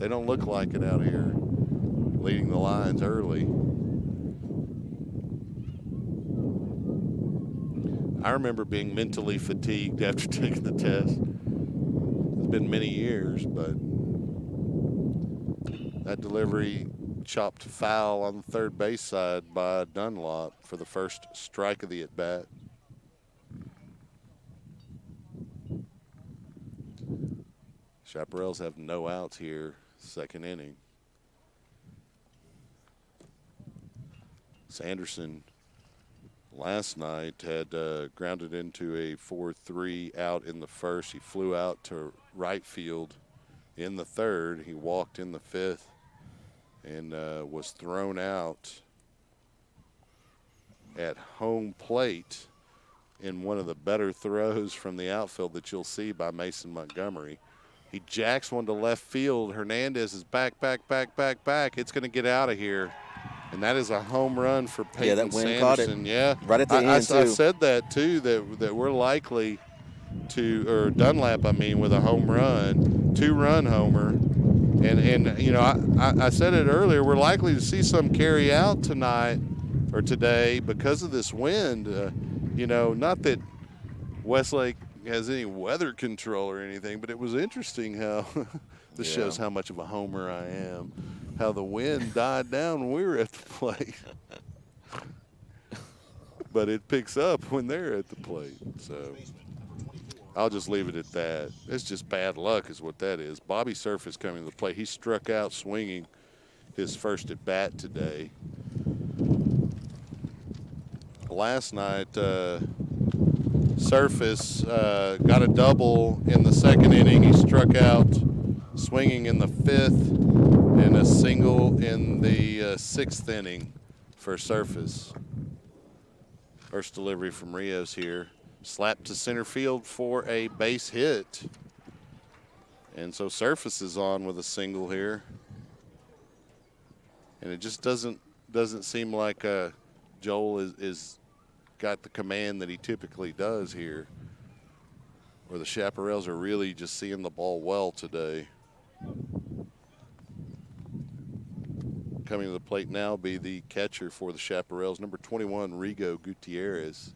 don't look like it out here, leading the lines early. I remember being mentally fatigued after taking the test. It's been many years, but that delivery chopped foul on the third base side by Dunlop for the first strike of the at-bat. Chaparrals have no outs here, second inning. Sanderson last night had grounded into a 4-3 out in the first. He flew out to right field in the third. He walked in the fifth and was thrown out at home plate in one of the better throws from the outfield that you'll see by Mason Montgomery. He jacks one to left field. Hernandez is back. It's going to get out of here. And that is a home run for Peyton that wind Sanderson. caught it. Yeah. Right at the end, too. I said that, too, that we're likely to, or Dunlap, with a home run, 2-run homer. And you know, I said it earlier, we're likely to see some carry out tonight or today because of this wind. You know, not that Westlake has any weather control or anything, but it was interesting how this shows how much of a homer I am, how the wind died down when we were at the plate. But it picks up when they're at the plate. So I'll just leave it at that. It's just bad luck is what that is. Bobby Surface coming to the plate. He struck out swinging his first at bat today. Last night, Surface got a double in the second inning. He struck out swinging in the fifth and a single in the sixth inning for Surface. First delivery from Rios here. Slapped to center field for a base hit. And so Surface is on with a single here. And it just doesn't seem like Joel is got the command that he typically does here. Or the Chaparrals are really just seeing the ball well today. Coming to the plate now be the catcher for the Chaparrals, number 21, Rigo Gutierrez.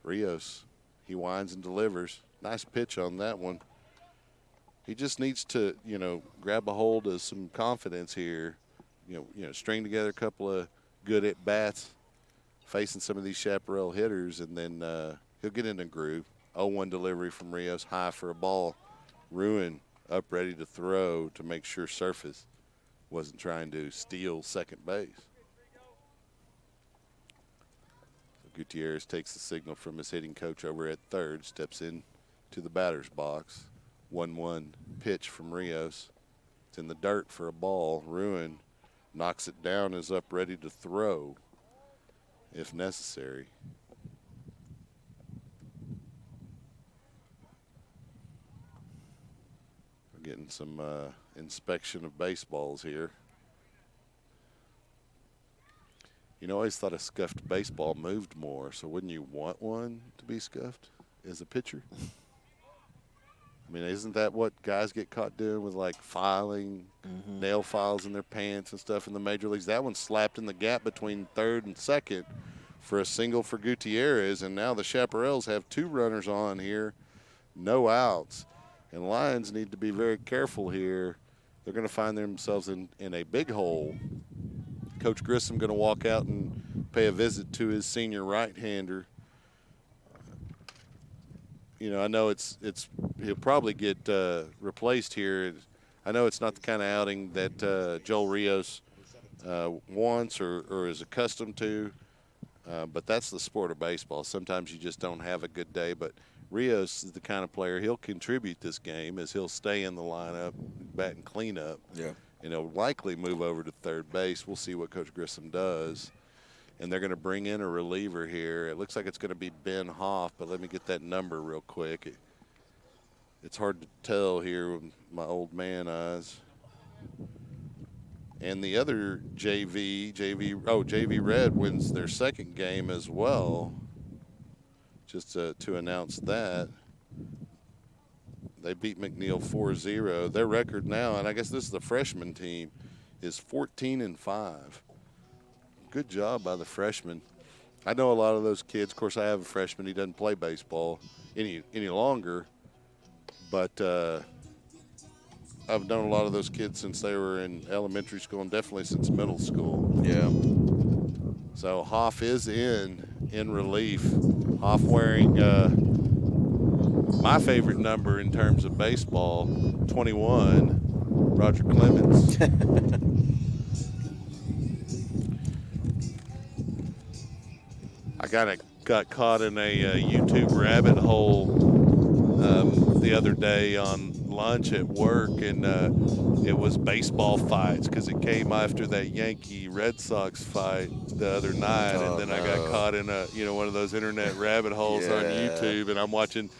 Rios, he winds and delivers. Nice pitch on that one. He just needs to, you know, grab a hold of some confidence here. You know, string together a couple of good at bats, facing some of these Chaparral hitters, and then he'll get in a groove. 0-1 delivery from Rios, high for a ball. Ruin up ready to throw to make sure Surface wasn't trying to steal second base. Gutierrez takes the signal from his hitting coach over at third, steps in to the batter's box. 1-1 pitch from Rios. It's in the dirt for a ball. Ruin knocks it down, is up ready to throw if necessary. We're getting some inspection of baseballs here. You know, I always thought a scuffed baseball moved more, so wouldn't you want one to be scuffed as a pitcher? I mean, isn't that what guys get caught doing with, like, filing, nail files in their pants and stuff in the major leagues? That one slapped in the gap between third and second for a single for Gutierrez, and now the Chaparrals have 2 runners on here, no outs. And Lions need to be very careful here. They're going to find themselves in a big hole. Coach Grissom going to walk out and pay a visit to his senior right-hander. You know, I know he'll probably get replaced here. I know it's not the kind of outing that Joel Rios wants or is accustomed to, but that's the sport of baseball. Sometimes you just don't have a good day, but Rios is the kind of player, he'll contribute this game as he'll stay in the lineup, bat and clean up. Yeah. And he'll likely move over to third base. We'll see what Coach Grissom does. And they're going to bring in a reliever here. It looks like it's going to be Ben Hoff, but let me get that number real quick. It's hard to tell here with my old man eyes. And the other JV Red wins their second game as well. Just to announce that. They beat McNeil 4-0. Their record now, and I guess this is the freshman team, is 14-5. Good job by the freshmen. I know a lot of those kids. Of course, I have a freshman. He doesn't play baseball any longer. But I've known a lot of those kids since they were in elementary school and definitely since middle school. Yeah. So Hoff is in relief. Hoff wearing my favorite number in terms of baseball, 21, Roger Clemens. I got caught in a YouTube rabbit hole the other day on lunch at work, and it was baseball fights because it came after that Yankee Red Sox fight the other night, and then I got caught in one of those internet rabbit holes on YouTube, and I'm watching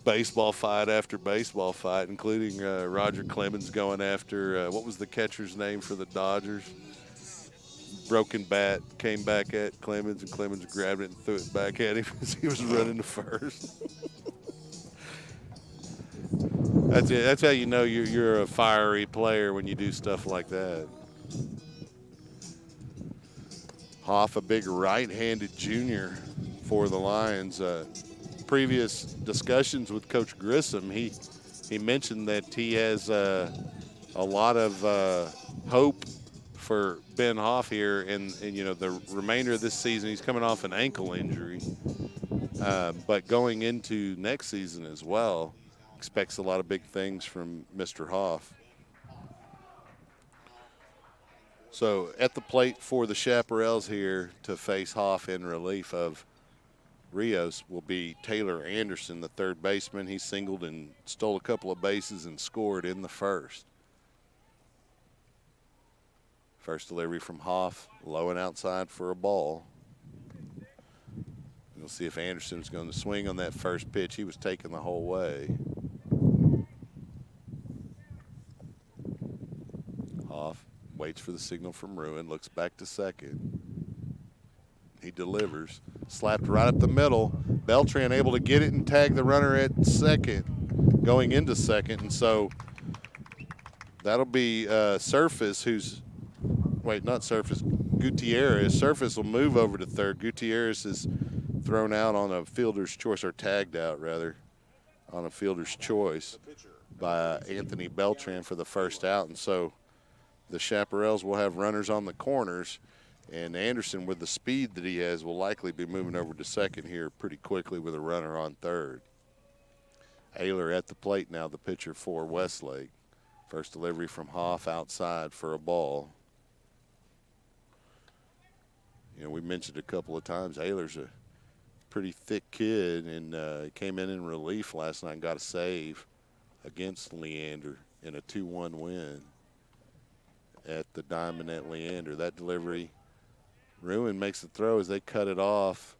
baseball fight after baseball fight, including Roger Clemens going after what was the catcher's name for the Dodgers? Broken bat came back at Clemens, and Clemens grabbed it and threw it back at him as he was running to first. That's it. That's how you know you're a fiery player, when you do stuff like that. Hoff, a big right-handed junior for the Lions. Previous discussions with Coach Grissom, he mentioned that he has a lot of hope for Ben Hoff here, and the remainder of this season. He's coming off an ankle injury, but going into next season as well, expects a lot of big things from Mr. Hoff. So at the plate for the Chaparrals here to face Hoff in relief of Rios will be Taylor Anderson, the third baseman. He singled and stole a couple of bases and scored in the first. First delivery from Hoff, low and outside for a ball. We'll see if Anderson's going to swing on that first pitch. He was taken the whole way. Hoff waits for the signal from Ruin, looks back to second. He delivers. Slapped right up the middle. Beltran able to get it and tag the runner at second, going into second. And so that'll be Surface, not Surface, Gutierrez. Surface will move over to third. Gutierrez is thrown out on a fielder's choice, or tagged out, rather, on a fielder's choice by Anthony Beltran for the first out. And so the Chaparrals will have runners on the corners, and Anderson, with the speed that he has, will likely be moving over to second here pretty quickly with a runner on third. Ayler at the plate now, the pitcher for Westlake. First delivery from Hoff outside for a ball. We mentioned a couple of times, Ayler's a pretty thick kid, and he came in relief last night and got a save against Leander in a 2-1 win at the Diamond at Leander. That delivery, Ruin makes the throw as they cut it off,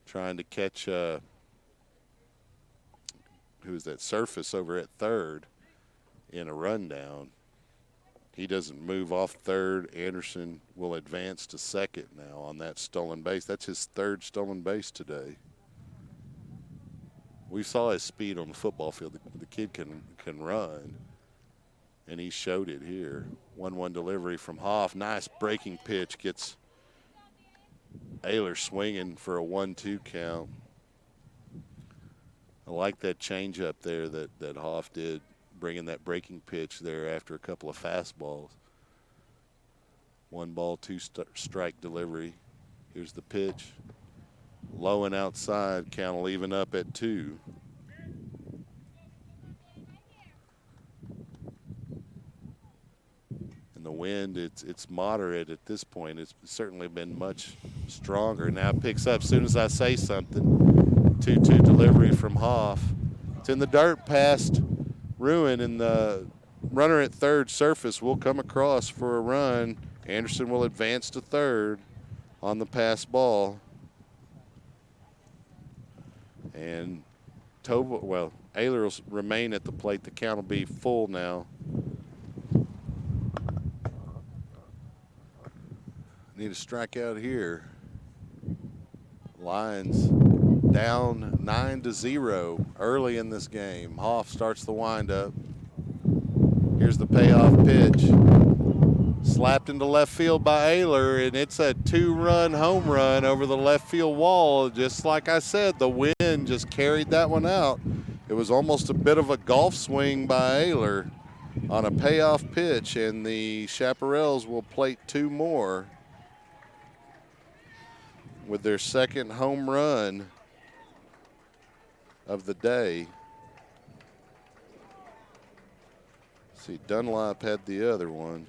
trying to catch who's that, Surface over at third in a rundown. He doesn't move off third. Anderson will advance to second now on that stolen base. That's his third stolen base today. We saw his speed on the football field. The kid can run, and he showed it here. 1-1 delivery from Hoff. Nice breaking pitch. Gets Ayler swinging for a 1-2 count. I like that changeup there that Hoff did, bringing that breaking pitch there after a couple of fastballs. 1-ball, 2-strike delivery. Here's the pitch. Low and outside, count will even up at 2. And the wind, it's moderate at this point. It's certainly been much stronger. Now it picks up as soon as I say something. 2-2 delivery from Hoff. It's in the dirt past Ruin, and the runner at third, Surface, will come across for a run. Anderson will advance to third on the pass ball. And Ayler will remain at the plate. The count will be full now. Need a strikeout here. Lions down 9-0 early in this game. Hoff starts the windup. Here's the payoff pitch. Slapped into left field by Ayler, and it's a 2-run home run over the left field wall. Just like I said, the wind just carried that one out. It was almost a bit of a golf swing by Ayler on a payoff pitch, and the Chaparrals will plate 2 more with their second home run of the day. See, Dunlop had the other one.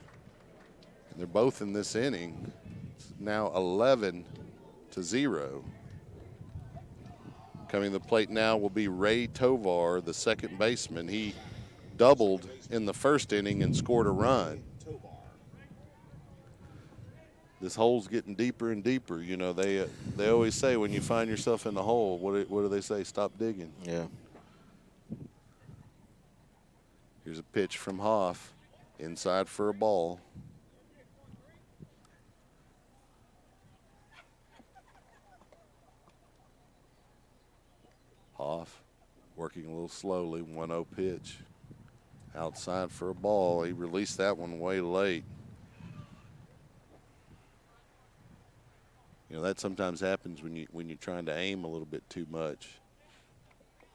And they're both in this inning. It's now 11-0. Coming to the plate now will be Ray Tovar, the second baseman. He doubled in the first inning and scored a run. This hole's getting deeper and deeper. You know, they always say when you find yourself in the hole, what do they say? Stop digging. Yeah. Here's a pitch from Hoff, inside for a ball. Hoff working a little slowly, 1-0 pitch. Outside for a ball. He released that one way late. You know, that sometimes happens when you're trying to aim a little bit too much.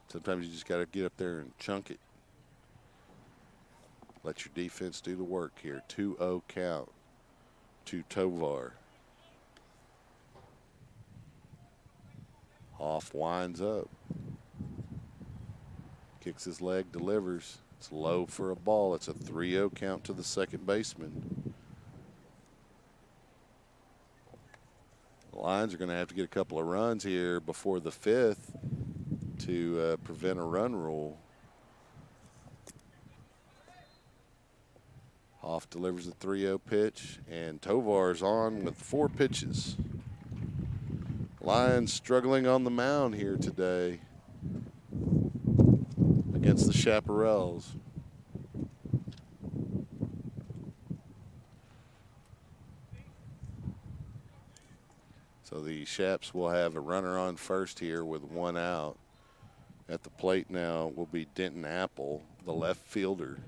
Sometimes you just got to get up there and chunk it. Let your defense do the work here. 2-0 count to Tovar. Hoff winds up. Kicks his leg, delivers. It's low for a ball. It's a 3-0 count to the second baseman. The Lions are going to have to get a couple of runs here before the fifth to prevent a run rule. Hoff delivers a 3-0 pitch, and Tovar's on with 4 pitches. Lions struggling on the mound here today against the Chaparrals. So the Chaps will have a runner on first here with 1 out. At the plate now will be Denton Apple, the left fielder.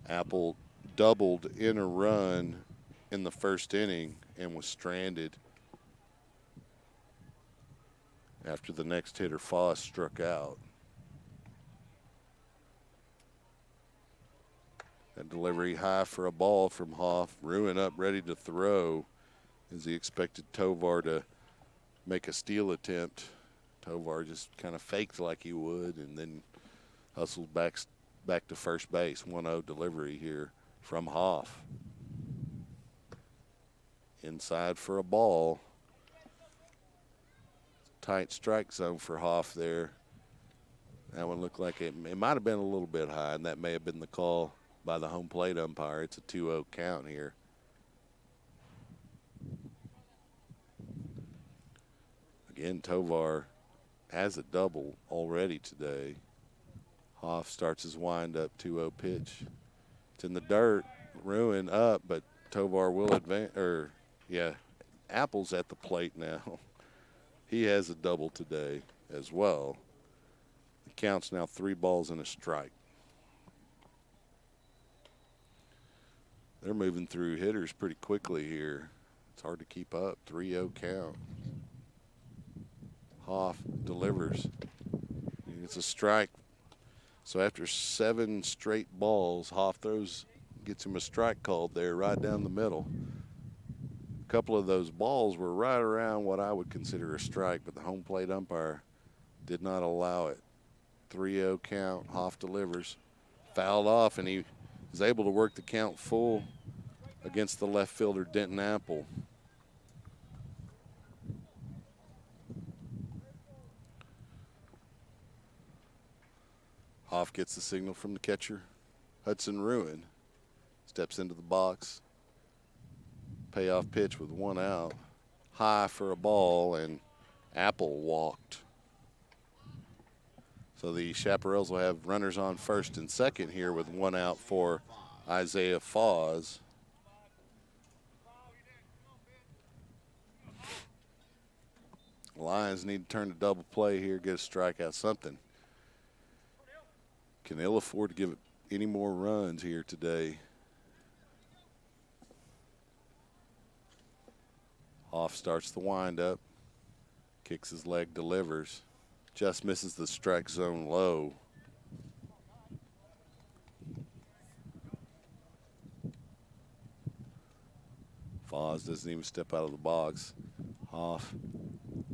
Apple doubled in a run in the first inning and was stranded after the next hitter, Foss, struck out. That delivery high for a ball from Hoff. Ruin up, ready to throw as he expected Tovar to make a steal attempt. Tovar just kind of faked like he would and then hustled back to first base. 1-0 delivery here from Hoff. Inside for a ball. Tight strike zone for Hoff there. That one looked like it might have been a little bit high, and that may have been the call by the home plate umpire. It's a 2-0 count here. Again, Tovar has a double already today. Hoff starts his windup, 2-0 pitch. It's in the dirt, Ruin up, but Tovar will advance. Apple's at the plate now. He has a double today as well. The count's now 3 balls and a strike. They're moving through hitters pretty quickly here. It's hard to keep up. 3-0 count. Hoff delivers. It's a strike. So after 7 straight balls, Hoff gets him a strike called there right down the middle. A couple of those balls were right around what I would consider a strike, but the home plate umpire did not allow it. 3-0 count. Hoff delivers. Fouled off, and he was able to work the count full against the left fielder, Denton Apple. Hoff gets the signal from the catcher, Hudson Ruin. Steps into the box. Payoff pitch with 1 out. High for a ball, and Apple walked. So the Chaparrals will have runners on first and second here with 1 out for Isaiah Foss. Lions need to turn to double play here, get a strikeout, something. Can ill afford to give it any more runs here today. Hoff starts the windup, kicks his leg, delivers. Just misses the strike zone low. Foss doesn't even step out of the box. Hoff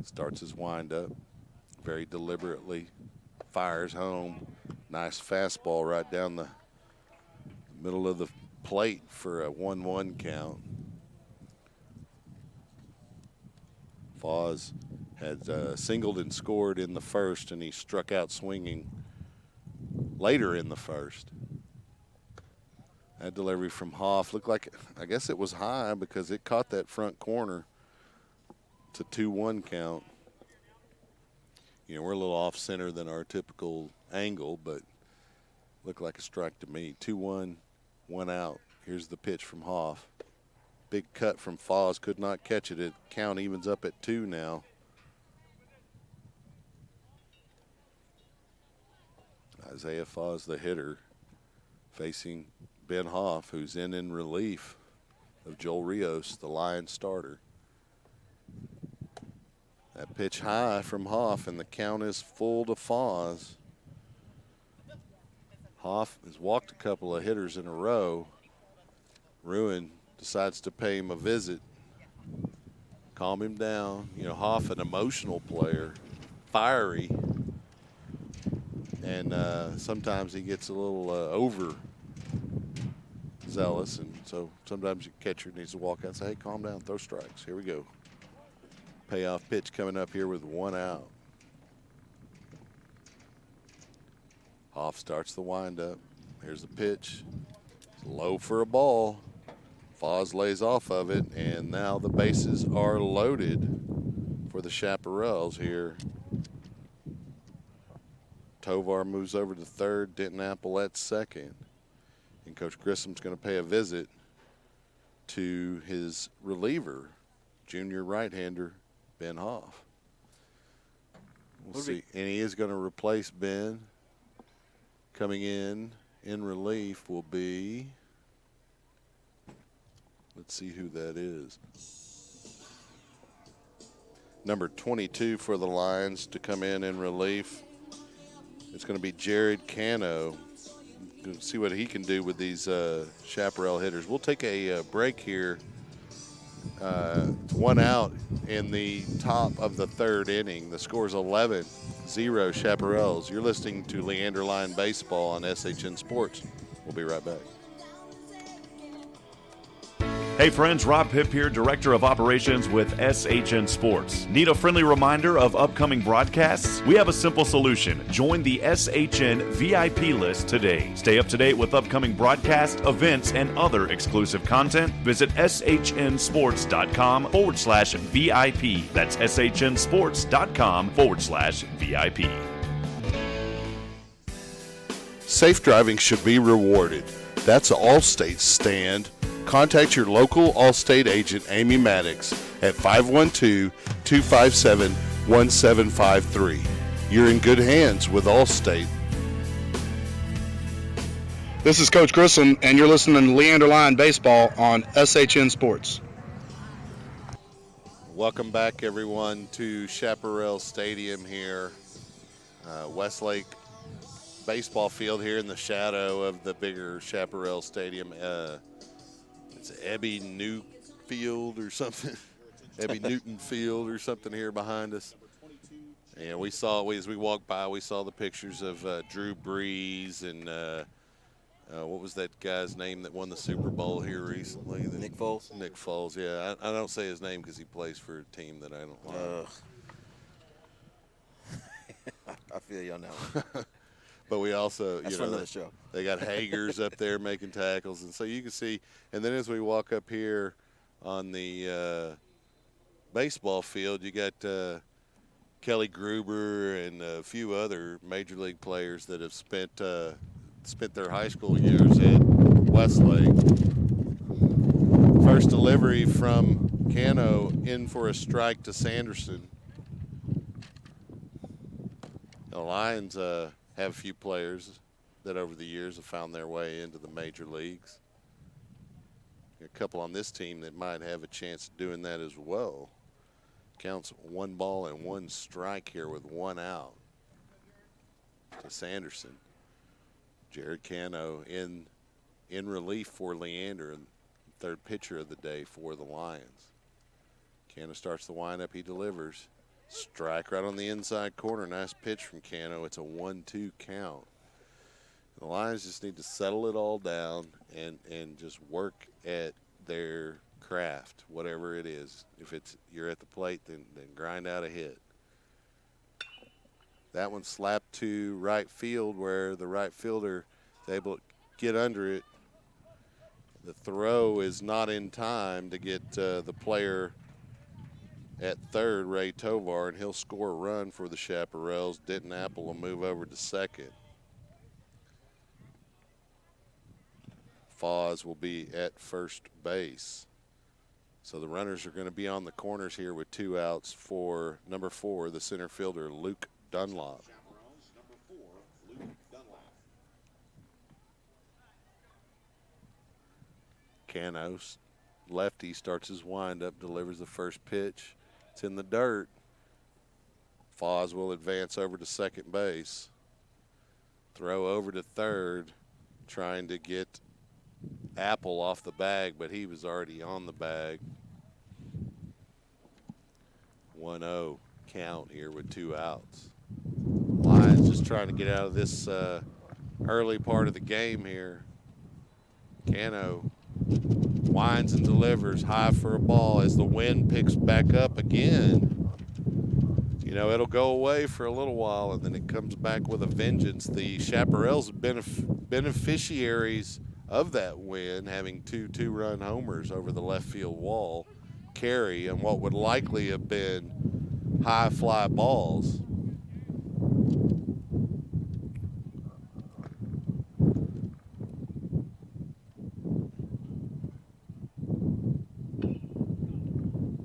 starts his windup very deliberately, fires home. Nice fastball right down the middle of the plate for a 1-1 count. Foss had singled and scored in the first, and he struck out swinging later in the first. That delivery from Hoff looked like, I guess it was high because it caught that front corner. It's a 2-1 count. You know, we're a little off center than our typical angle, but looked like a strike to me. 2-1, 1 out. Here's the pitch from Hoff. Big cut from Foz, could not catch it. It count evens up at 2 now. Isaiah Foz, the hitter, facing Ben Hoff, who's in relief of Joel Rios, the Lions starter. That pitch high from Hoff, and the count is full to Foz. Hoff has walked a couple of hitters in a row. Ruin decides to pay him a visit, calm him down. You know, Hoff, an emotional player, fiery, and sometimes he gets a little over zealous, and so sometimes your catcher needs to walk out and say, hey, calm down, throw strikes. Here we go. Payoff pitch coming up here with 1 out. Hoff starts the windup. Here's the pitch. It's low for a ball. Foz lays off of it, and now the bases are loaded for the Chaparrals here. Tovar moves over to third. Denton Apple at second. And Coach Grissom's going to pay a visit to his reliever, junior right-hander Ben Hoff. We'll see. And he is going to replace Ben. Coming in relief will be, let's see who that is. Number 22 for the Lions to come in relief. It's going to be Jared Cano. See what he can do with these Chaparral hitters. We'll take a break here. 1 out in the top of the third inning. The score is 11-0 Chaparrals. You're listening to Leander Line Baseball on SHN Sports. We'll be right back. Hey friends, Rob Hipp here, Director of Operations with SHN Sports. Need a friendly reminder of upcoming broadcasts? We have a simple solution. Join the SHN VIP list today. Stay up to date with upcoming broadcasts, events, and other exclusive content. Visit shnsports.com/VIP. That's shnsports.com/VIP. Safe driving should be rewarded. That's Allstate's stand. Contact your local Allstate agent, Amy Maddox, at 512-257-1753. You're in good hands with Allstate. This is Coach Grissom, and you're listening to Leander Line Baseball on SHN Sports. Welcome back, everyone, to Chaparral Stadium here. Westlake baseball field here in the shadow of the bigger Chaparral Stadium. It's Ebby New Field or something. Ebby Newton Field or something here behind us. And we saw, as we walked by, we saw the pictures of Drew Brees and what was that guy's name that won the Super Bowl here recently? Nick Foles? Nick Foles, yeah. I don't say his name because he plays for a team that I don't like. I feel you on that one. But we also, That's for another show. They got Hagers up there making tackles. And so you can see, and then as we walk up here on the baseball field, you got Kelly Gruber and a few other major league players that have spent their high school years at Westlake. First delivery from Cano in for a strike to Sanderson. The Lions have a few players that over the years have found their way into the major leagues. A couple on this team that might have a chance of doing that as well. Counts 1 ball and 1 strike here with 1 out to Sanderson. Jared Cano in relief for Leander, and third pitcher of the day for the Lions. Cano starts the windup, he delivers. Strike right on the inside corner. Nice pitch from Cano. It's a 1-2 count. The Lions just need to settle it all down and just work at their craft, whatever it is. If it's you're at the plate, then grind out a hit. That one slapped to right field where the right fielder is able to get under it. The throw is not in time to get the player at third, Ray Tovar, and he'll score a run for the Chaparrals. Denton Apple will move over to second. Foz will be at first base. So the runners are going to be on the corners here with 2 outs for number 4, the center fielder, Luke Dunlop. Chaparrals, number 4, Luke Dunlap. Canos, lefty, starts his windup, delivers the first pitch. It's in the dirt. Foz will advance over to second base. Throw over to third, trying to get Apple off the bag, but he was already on the bag. 1-0 count here with 2 outs. Lions just trying to get out of this early part of the game here. Cano winds and delivers high for a ball as the wind picks back up again. You know, it'll go away for a little while and then it comes back with a vengeance. The Chaparrals have been beneficiaries of that win, having 2 two-run homers over the left field wall carry and what would likely have been high fly balls.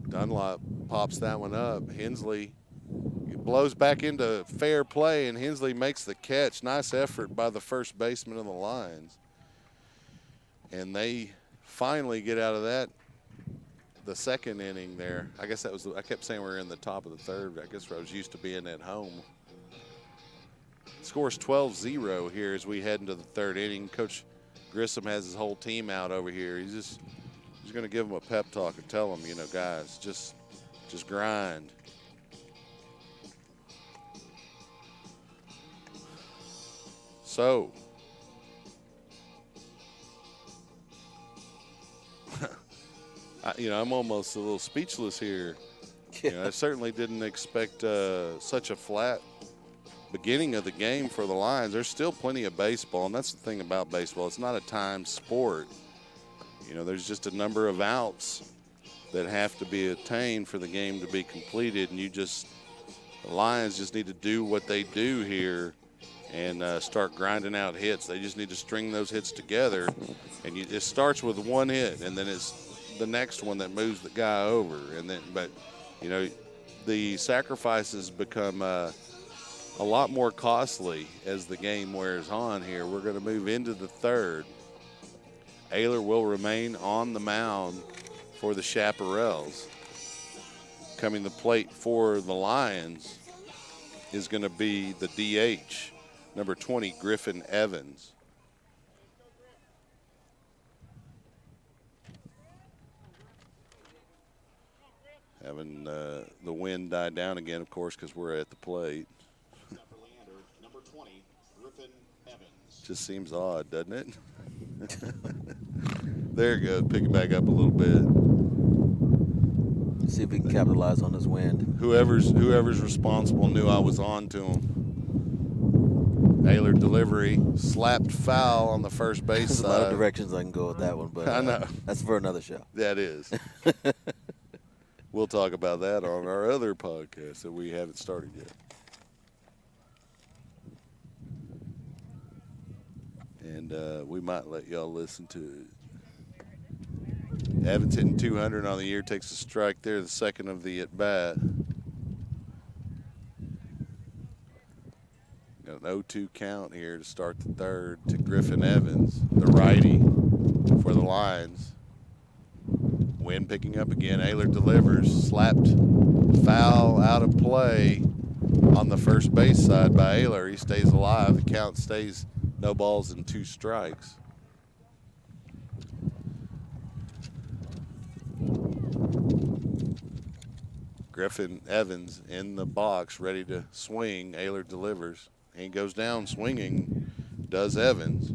Dunlop pops that one up. Hensley blows back into fair play, and Hensley makes the catch. Nice effort by the first baseman of the Lions. And they finally get out of that, the second inning there. I guess that was, I kept saying we were in the top of the third. I guess I was used to being at home. Scores 12-0 here as we head into the third inning. Coach Grissom has his whole team out over here. He's going to give them a pep talk and tell them, you know, guys, just grind. So, I'm almost a little speechless here. You know, I certainly didn't expect such a flat beginning of the game for the Lions. There's still plenty of baseball, and that's the thing about baseball. It's not a timed sport. You know, there's just a number of outs that have to be attained for the game to be completed, and the Lions just need to do what they do here and start grinding out hits. They just need to string those hits together, and it starts with one hit, and then it's the next one that moves the guy over. But you know, the sacrifices become a lot more costly as the game wears on here. We're going to move into the third. Ayler will remain on the mound for the Chaparrals. Coming to the plate for the Lions is going to be the DH, number 20, Griffin Evans. Having the wind die down again, of course, because we're at the plate. Leander, number 20, Griffin Evans. Just seems odd, doesn't it? There it goes. Pick it back up a little bit. See if we can capitalize on this wind. Whoever's responsible knew I was on to him. Ayler delivery, slapped foul on the first base There's side. a lot of directions I can go with that one, but I know. that's for another show. That is. We'll talk about that on our other podcast that we haven't started yet. And we might let y'all listen to it. Evans hitting 200 on the year, takes a strike there, the second of the at-bat. Got an 0-2 count here to start the third to Griffin Evans, the righty for the Lions. Wind picking up again. Ayler delivers. Slapped foul out of play on the first base side by Ayler. He stays alive. The count stays no balls and 2 strikes. Griffin Evans in the box, ready to swing. Ayler delivers. He goes down swinging, does Evans.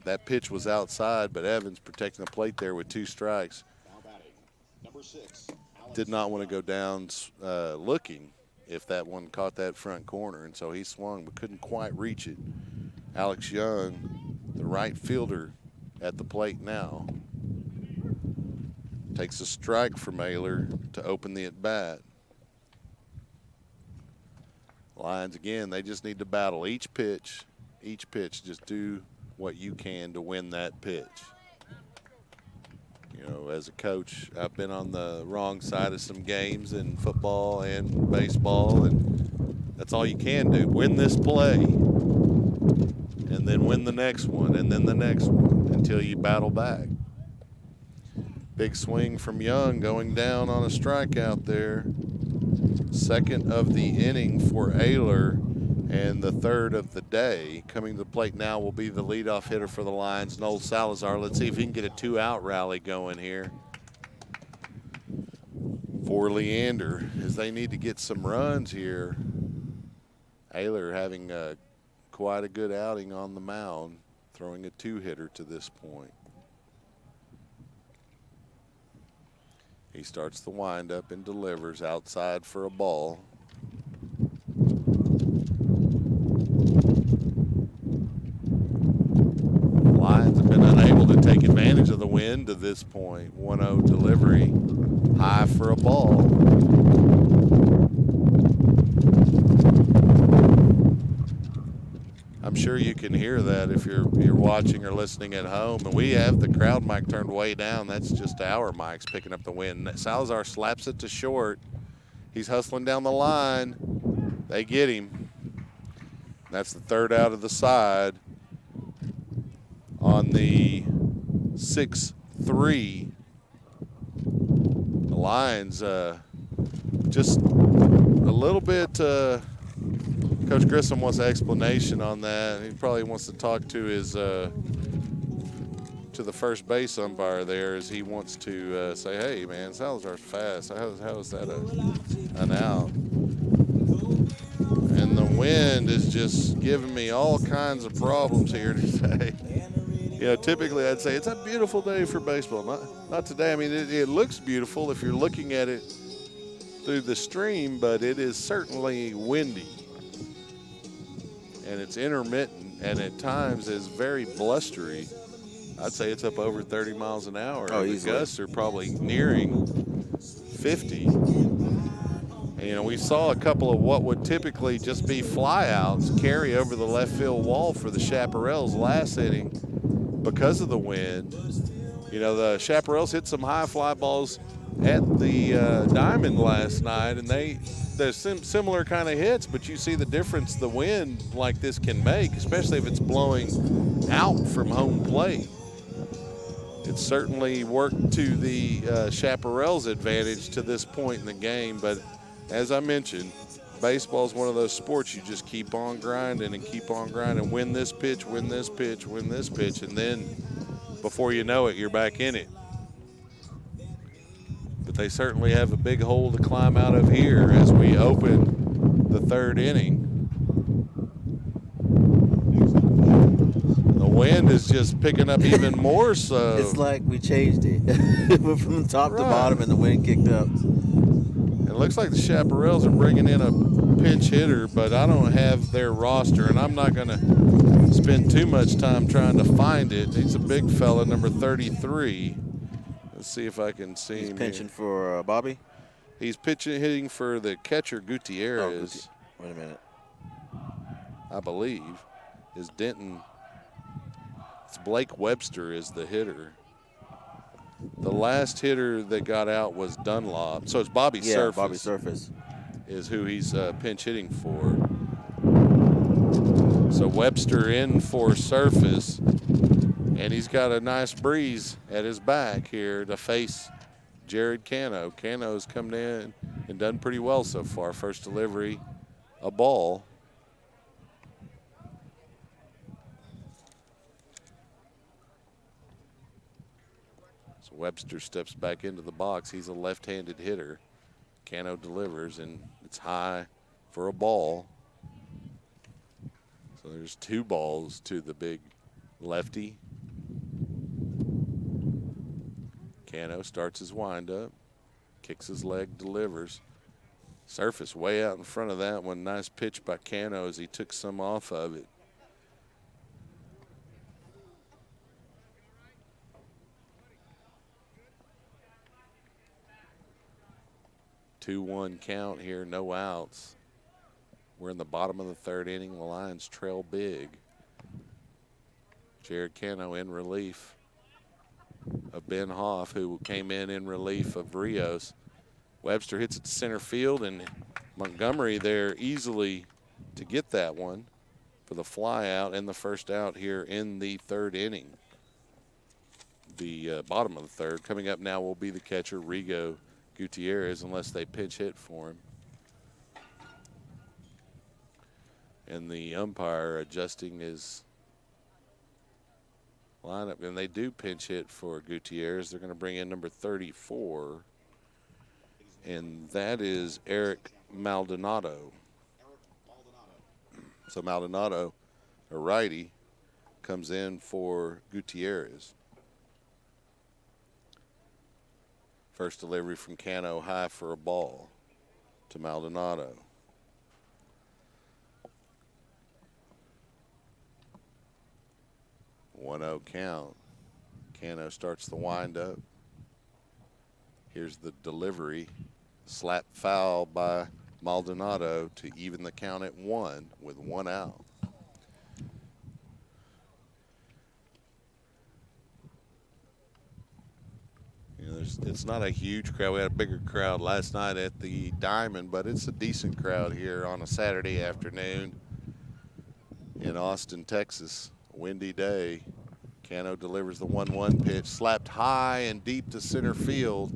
That pitch was outside, but Evans protecting the plate there with 2 strikes. Now batting, number 6, Did not want to go down looking if that one caught that front corner. And so he swung but couldn't quite reach it. Alex Young, the right fielder, at the plate now. Takes a strike from Ayler to open the at-bat. Lions, again, they just need to battle each pitch, just do what you can to win that pitch. You know, as a coach, I've been on the wrong side of some games in football and baseball, and that's all you can do. Win this play, and then win the next one, and then the next one, until you battle back. Big swing from Young, going down on a strikeout there. Second of the inning for Ayler, and the third of the day. Coming to the plate now will be the leadoff hitter for the Lions, Noel Salazar. Let's see if he can get a 2-out rally going here for Leander, as they need to get some runs here. Ayler having quite a good outing on the mound, throwing a 2-hitter to this point. He starts the windup and delivers outside for a ball. Lions have been unable to take advantage of the wind to this point. 1-0 delivery, high for a ball. I'm sure you can hear that if you're watching or listening at home. And we have the crowd mic turned way down. That's just our mics picking up the wind. Salazar slaps it to short. He's hustling down the line. They get him. That's the third out of the side on the 6-3. The Lions just a little bit Coach Grissom wants an explanation on that. He probably wants to talk to his to the first base umpire there, as he wants to say, hey, man, Salazar's fast. How is that an out? And the wind is just giving me all kinds of problems here today. You know, typically I'd say it's a beautiful day for baseball. Not today. I mean, it looks beautiful if you're looking at it through the stream, but it is certainly windy. And it's intermittent, and at times is very blustery. I'd say it's up over 30 miles an hour. Oh, the easily. gusts are probably nearing 50. And, you know, we saw a couple of what would typically just be flyouts carry over the left field wall for the Chaparrals last inning because of the wind. You know, the Chaparrals hit some high fly balls at the Diamond last night, and there's similar kind of hits, but you see the difference the wind like this can make, especially if it's blowing out from home plate. It's certainly worked to the Chaparrals' advantage to this point in the game, but as I mentioned, baseball is one of those sports you just keep on grinding and keep on grinding. Win this pitch, win this pitch, win this pitch, and then before you know it, you're back in it. But they certainly have a big hole to climb out of here as we open the third inning. The wind is just picking up even more so. It's like we changed it. It went from the top to bottom, and the wind kicked up. It looks like the Chaparrals are bringing in a pinch hitter, but I don't have their roster, and I'm not going to spend too much time trying to find it. He's a big fella, number 33. Let's see if I can see him. He's pinching here. for Bobby? He's hitting for the catcher, Gutierrez. Wait a minute. I believe, is Denton. It's Blake Webster is the hitter. The last hitter that got out was Dunlop. So it's Bobby Surface. Bobby Surface is who he's pinch hitting for. So Webster in for Surface, and he's got a nice breeze at his back here to face Jared Cano. Cano's come in and done pretty well so far. First delivery, a ball. So Webster steps back into the box. He's a left-handed hitter. Cano delivers, and it's high for a ball. So there's 2 balls to the big lefty. Cano starts his windup, kicks his leg, delivers. Surface way out in front of that one. Nice pitch by Cano as he took some off of it. Two-one count here, no outs. We're in the bottom of the third inning. The Lions trail big. Jared Cano in relief of Ben Hoff, who came in relief of Rios. Webster hits it to center field, and Montgomery there easily to get that one for the fly out and the first out here in the third inning. The bottom of the third. Coming up now will be the catcher, Rigo Gutierrez, unless they pinch hit for him. And the umpire adjusting his lineup, and they do pinch hit for Gutierrez. They're going to bring in number 34, and that is Eric Maldonado. So Maldonado, a righty, comes in for Gutierrez. First delivery from Cano, high for a ball to Maldonado. 1-0 count. Cano starts the windup. Here's the delivery. Slap foul by Maldonado to even the count at 1 with 1 out. You know, it's not a huge crowd. We had a bigger crowd last night at the Diamond, but it's a decent crowd here on a Saturday afternoon in Austin, Texas. Windy day. Cano delivers the 1-1 pitch, slapped high and deep to center field.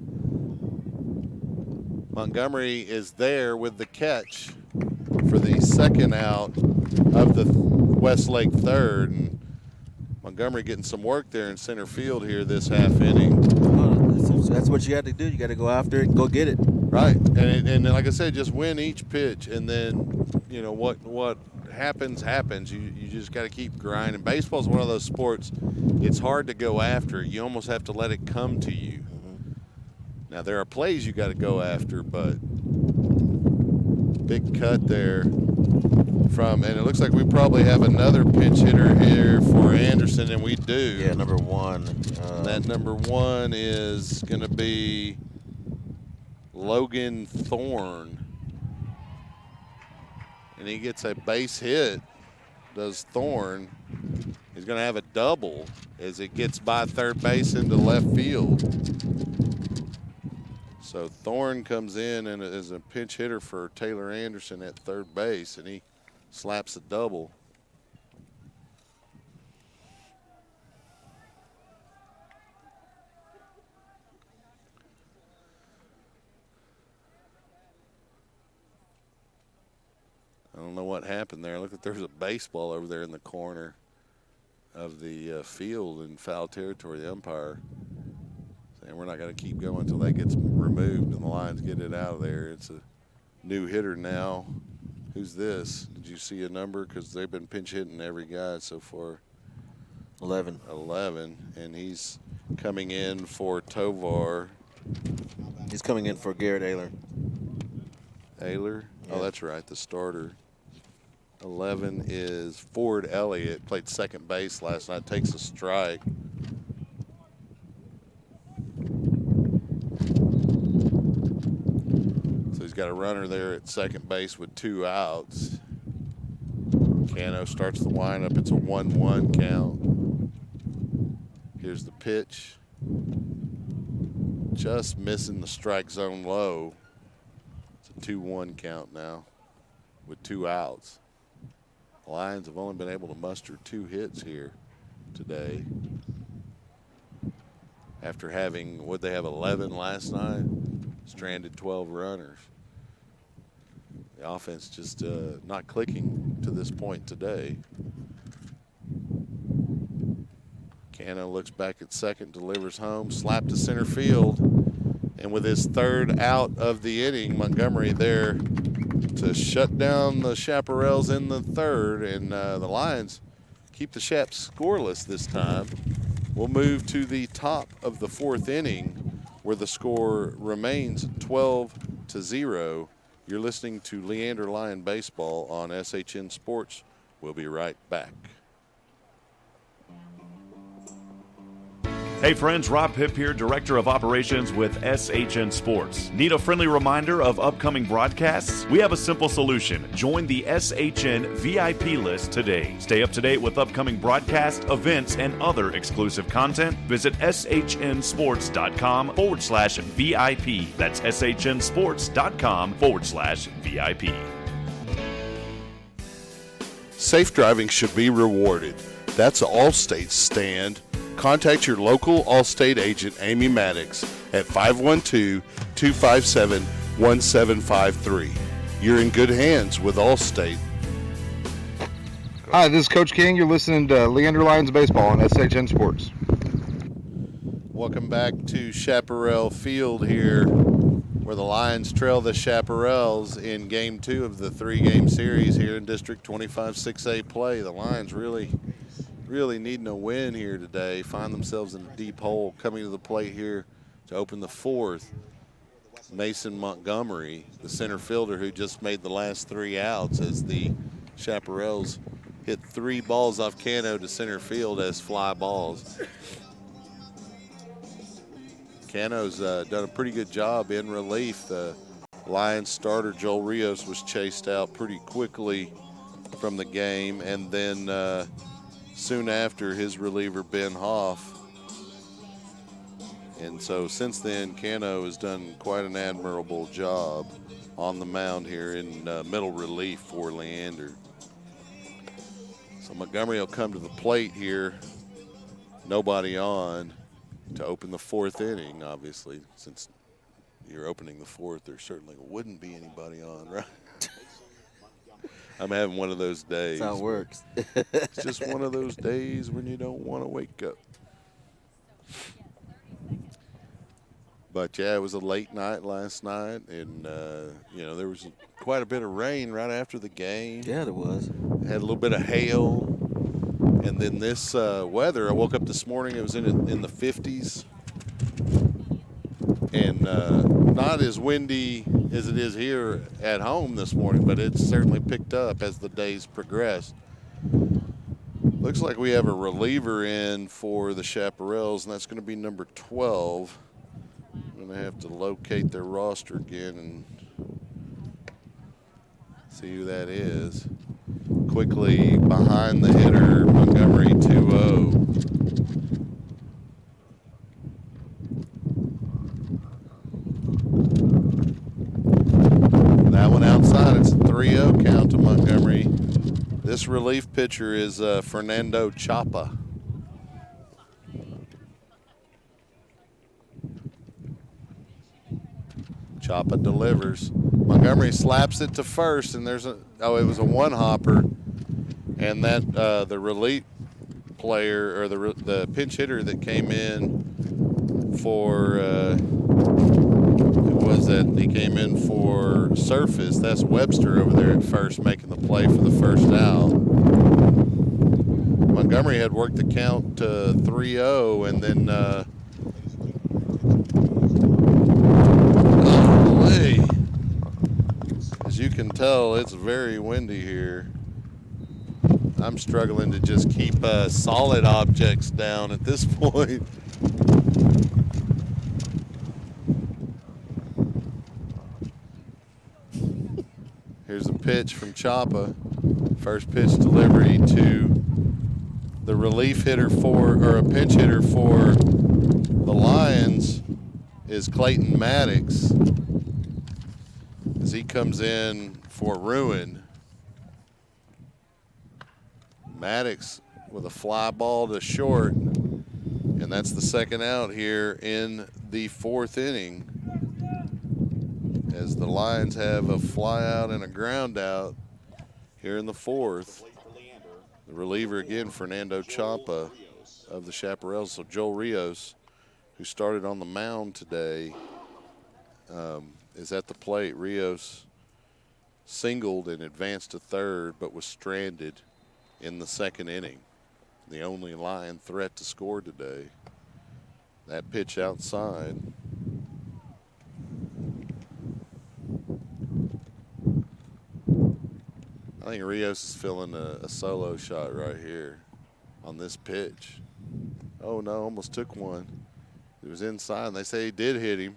Montgomery is there with the catch for the second out of the Westlake third. And Montgomery getting some work there in center field here this half inning. That's what you got to do. You got to go after it and go get it. Right, and like I said, just win each pitch, and then, you know, what happens. You just got to keep grinding. Baseball is one of those sports, it's hard to go after. You almost have to let it come to you. Mm-hmm. Now, there are plays you got to go after, but big cut there from, and it looks like we probably have another pinch hitter here for Anderson, and we do. Yeah, number 1. That number 1 is going to be Logan Thorne. And he gets a base hit, does Thorne. He's going to have a double as it gets by third base into left field. So Thorne comes in and is a pinch hitter for Taylor Anderson at third base, and he slaps a double. I don't know what happened there. Look, there's a baseball over there in the corner of the field in foul territory. The umpire saying we're not going to keep going until that gets removed and the Lions get it out of there. It's a new hitter now. Who's this? Did you see a number? Because they've been pinch hitting every guy so far. 11. 11, and he's coming in for Tovar. He's coming in for Garrett Ayler. Ayler? Yeah. Oh, that's right, the starter. 11 is Ford Elliott, played second base last night, takes a strike. So he's got a runner there at second base with 2 outs. Cano starts the windup. It's a 1-1 count. Here's the pitch. Just missing the strike zone low. It's a 2-1 count now with 2 outs. The Lions have only been able to muster 2 hits here today. After having, would they have 11 last night? Stranded 12 runners. The offense just not clicking to this point today. Cano looks back at second, delivers home, slap to center field. And with his third out of the inning, Montgomery there to shut down the Chaparrals in the third. And the Lions keep the Chaps scoreless this time. We'll move to the top of the 4th inning where the score remains 12-0 You're listening to Leander Lion Baseball on SHN Sports. We'll be right back. Hey friends, Rob Hipp here, Director of Operations with SHN Sports. Need a friendly reminder of upcoming broadcasts? We have a simple solution. Join the SHN VIP list today. Stay up to date with upcoming broadcasts, events, and other exclusive content. Visit shnsports.com/VIP. That's shnsports.com/VIP. Safe driving should be rewarded. That's Allstate's stand. Contact your local Allstate agent, Amy Maddox, at 512-257-1753. You're in good hands with Allstate. Hi, this is Coach King. You're listening to Leander Lions Baseball on SHN Sports. Welcome back to Chaparral Field here, where the Lions trail the Chaparrals in Game 2 of the 3-game series here in District 25 6A play. The Lions really needing a win here today. Find themselves in a deep hole. Coming to the plate here to open the 4th. Mason Montgomery, the center fielder who just made the last 3 outs as the Chaparrals hit 3 balls off Cano to center field as fly balls. Cano's done a pretty good job in relief. The Lions starter Joel Rios was chased out pretty quickly from the game, and then soon after, his reliever Ben Hoff. And so since then, Cano has done quite an admirable job on the mound here in middle relief for Leander. So Montgomery will come to the plate here. Nobody on to open the 4th inning, obviously. Since you're opening the 4th, there certainly wouldn't be anybody on, right? I'm having one of those days. That's how it works. It's just one of those days when you don't want to wake up. But, yeah, it was a late night last night, and, there was quite a bit of rain right after the game. Yeah, there was. Had a little bit of hail. And then this weather, I woke up this morning, it was in the 50s. And not as windy as it is here at home this morning, but it's certainly picked up as the days progress. Looks like we have a reliever in for the Chaparrals, and that's going to be number 12. I'm going to have to locate their roster again and see who that is. Quickly behind the hitter, Montgomery 2-0. That one outside, it's a 3-0 count to Montgomery. This relief pitcher is Fernando Chapa. Chapa delivers. Montgomery slaps it to first, and it was a one-hopper. And that the relief player, or the pinch hitter that came in for, who was that? He came in for Surface. That's Webster over there at first making the play for the first out. Montgomery had worked the count to 3-0, and then as you can tell, it's very windy here. I'm struggling to just keep solid objects down at this point. Here's a pitch from Chapa. First pitch delivery to the relief hitter or a pinch hitter for the Lions is Clayton Maddox, as he comes in for Ruin. Maddox with a fly ball to short, and that's the second out here in the 4th inning, as the Lions have a fly out and a ground out here in the 4th. The reliever again, Fernando Chapa of the Chaparrals. So Joel Rios, who started on the mound today, is at the plate. Rios singled and advanced to third, but was stranded in the 2nd inning. The only Lion threat to score today. That pitch outside. I think Rios is feeling a solo shot right here on this pitch. Oh, no, almost took one. It was inside, and they say he did hit him.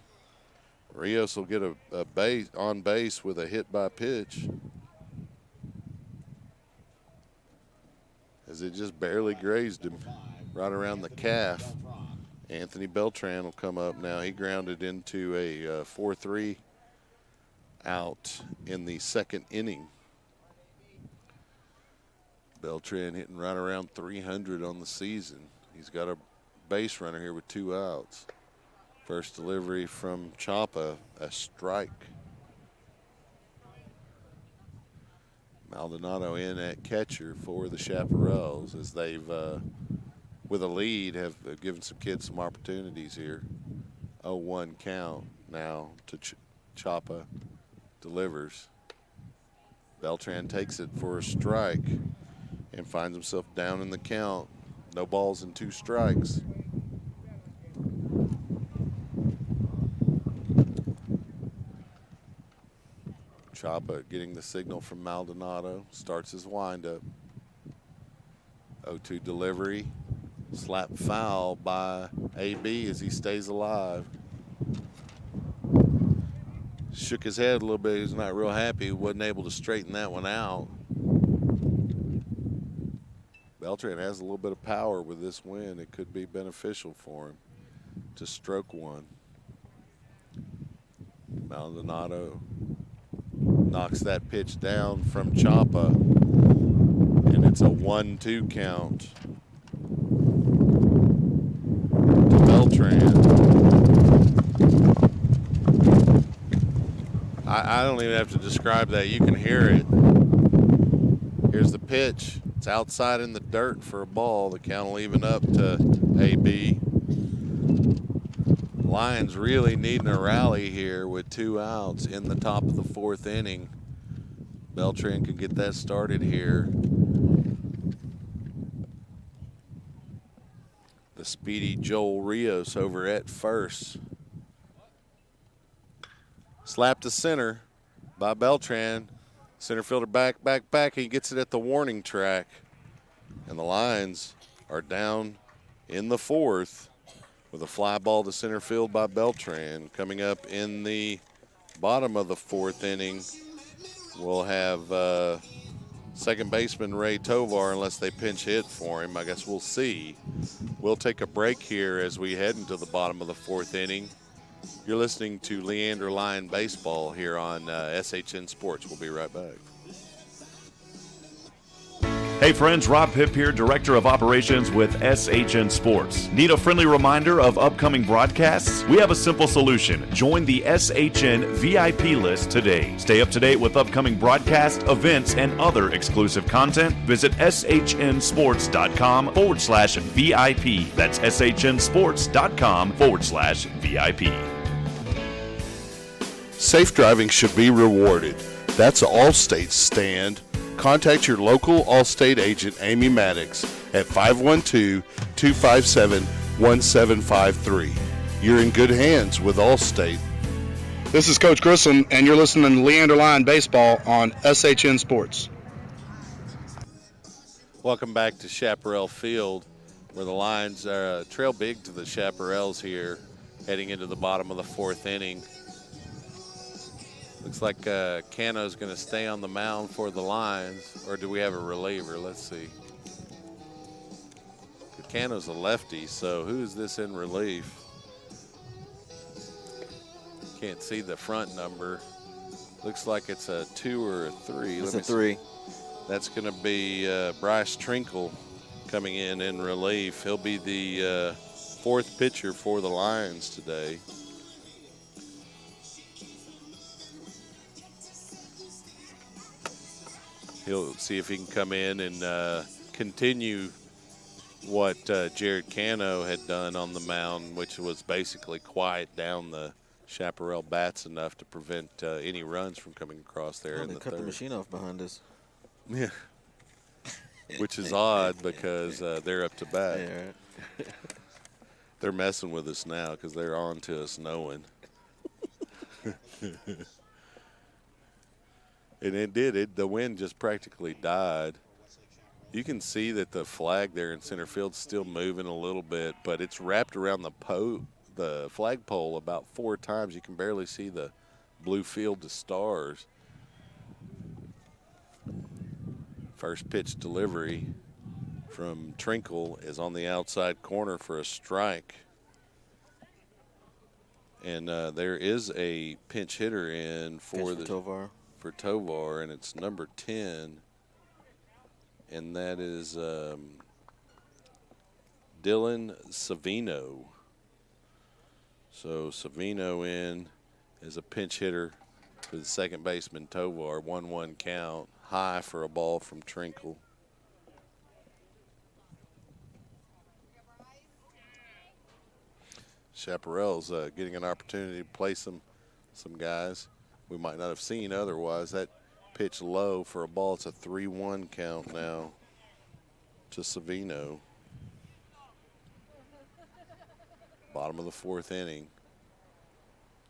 Rios will get a base on base with a hit by pitch, as it just barely grazed him right around the calf. Anthony Beltran will come up now. He grounded into a 4-3 out in the second inning. Beltran hitting right around 300 on the season. He's got a base runner here with 2 outs. First delivery from Chapa, a strike. Maldonado in at catcher for the Chaparrals, as they've, with a lead, have given some kids some opportunities here. 0-1 count now to Chapa. Delivers. Beltran takes it for a strike and finds himself down in the count. No balls and 2 strikes. Chapa getting the signal from Maldonado. Starts his windup. 0-2 delivery. Slap foul by AB as he stays alive. Shook his head a little bit. He was not real happy. He wasn't able to straighten that one out. Beltran has a little bit of power with this win. It could be beneficial for him to stroke one. Maldonado knocks that pitch down from Chapa, and it's a 1-2 count to Beltran. I don't even have to describe that. You can hear it. Here's the pitch. It's outside in the dirt for a ball. The count will even up to AB. Lions really needing a rally here with 2 outs in the top of the 4th inning. Beltran can get that started here. The speedy Joel Rios over at first. Slap to center by Beltran. Center fielder back. He gets it at the warning track. And the Lions are down in the 4th with a fly ball to center field by Beltran. Coming up in the bottom of the 4th inning, we'll have second baseman Ray Tovar, unless they pinch hit for him. I guess we'll see. We'll take a break here as we head into the bottom of the 4th inning. You're listening to Leander Lion Baseball here on SHN Sports. We'll be right back. Hey friends, Rob Hipp here, Director of Operations with SHN Sports. Need a friendly reminder of upcoming broadcasts? We have a simple solution. Join the SHN VIP list today. Stay up to date with upcoming broadcasts, events, and other exclusive content. Visit shnsports.com/VIP. That's shnsports.com/VIP. Safe driving should be rewarded. That's Allstate's stand. Contact your local Allstate agent, Amy Maddox, at 512-257-1753. You're in good hands with Allstate. This is Coach Grissom, and you're listening to Leander Lion Baseball on SHN Sports. Welcome back to Chaparral Field, where the Lions trail big to the Chaparrals here, heading into the bottom of the 4th inning. Looks like Cano's going to stay on the mound for the Lions, or do we have a reliever? Let's see. Cano's a lefty, so who is this in relief? Can't see the front number. Looks like it's a 2 or a 3. It's a 3. That's going to be Bryce Trinkle coming in relief. He'll be the 4th pitcher for the Lions today. He'll see if he can come in and continue what Jared Cano had done on the mound, which was basically quiet down the Chaparral bats enough to prevent any runs from coming across there in They the cut 3rd. the machine off behind us. Yeah, which is odd because they're up to bat. Yeah, right. They're messing with us now because they're on to us knowing. And it did. The wind just practically died. You can see that the flag there in center field's still moving a little bit, but it's wrapped around the flagpole about 4 times. You can barely see the blue field to stars. First pitch delivery from Trinkle is on the outside corner for a strike. And there is a pinch hitter in for Tovar, and it's number 10. And that is Dylan Savino. So Savino in as a pinch hitter for the second baseman, Tovar. 1-1 count. High for a ball from Trinkle. Chaparrals getting an opportunity to play some guys we might not have seen otherwise. That pitch low for a ball. It's a 3-1 count now to Savino. Bottom of the 4th inning.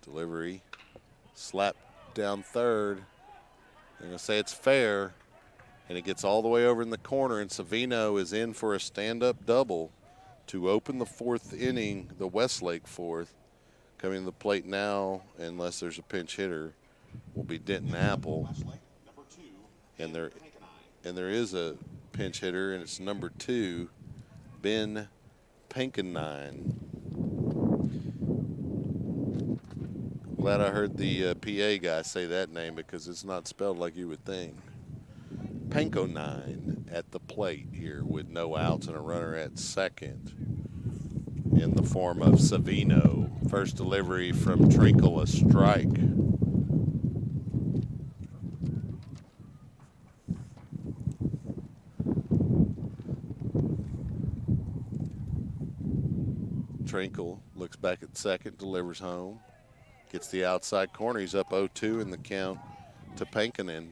Delivery. Slap down third. They're going to say it's fair. And it gets all the way over in the corner, and Savino is in for a stand-up double to open the 4th inning, the Westlake 4th. Coming to the plate now, unless there's a pinch hitter, will be Denton Apple. And there is a pinch hitter, and it's number 2, Ben Pankenine. Glad I heard the PA guy say that name because it's not spelled like you would think. Pankenine at the plate here with no outs and a runner at second in the form of Savino. First delivery from Trinkle, a strike. Trinkle looks back at second, delivers home. Gets the outside corner. He's up 0-2 in the count to Pankinen.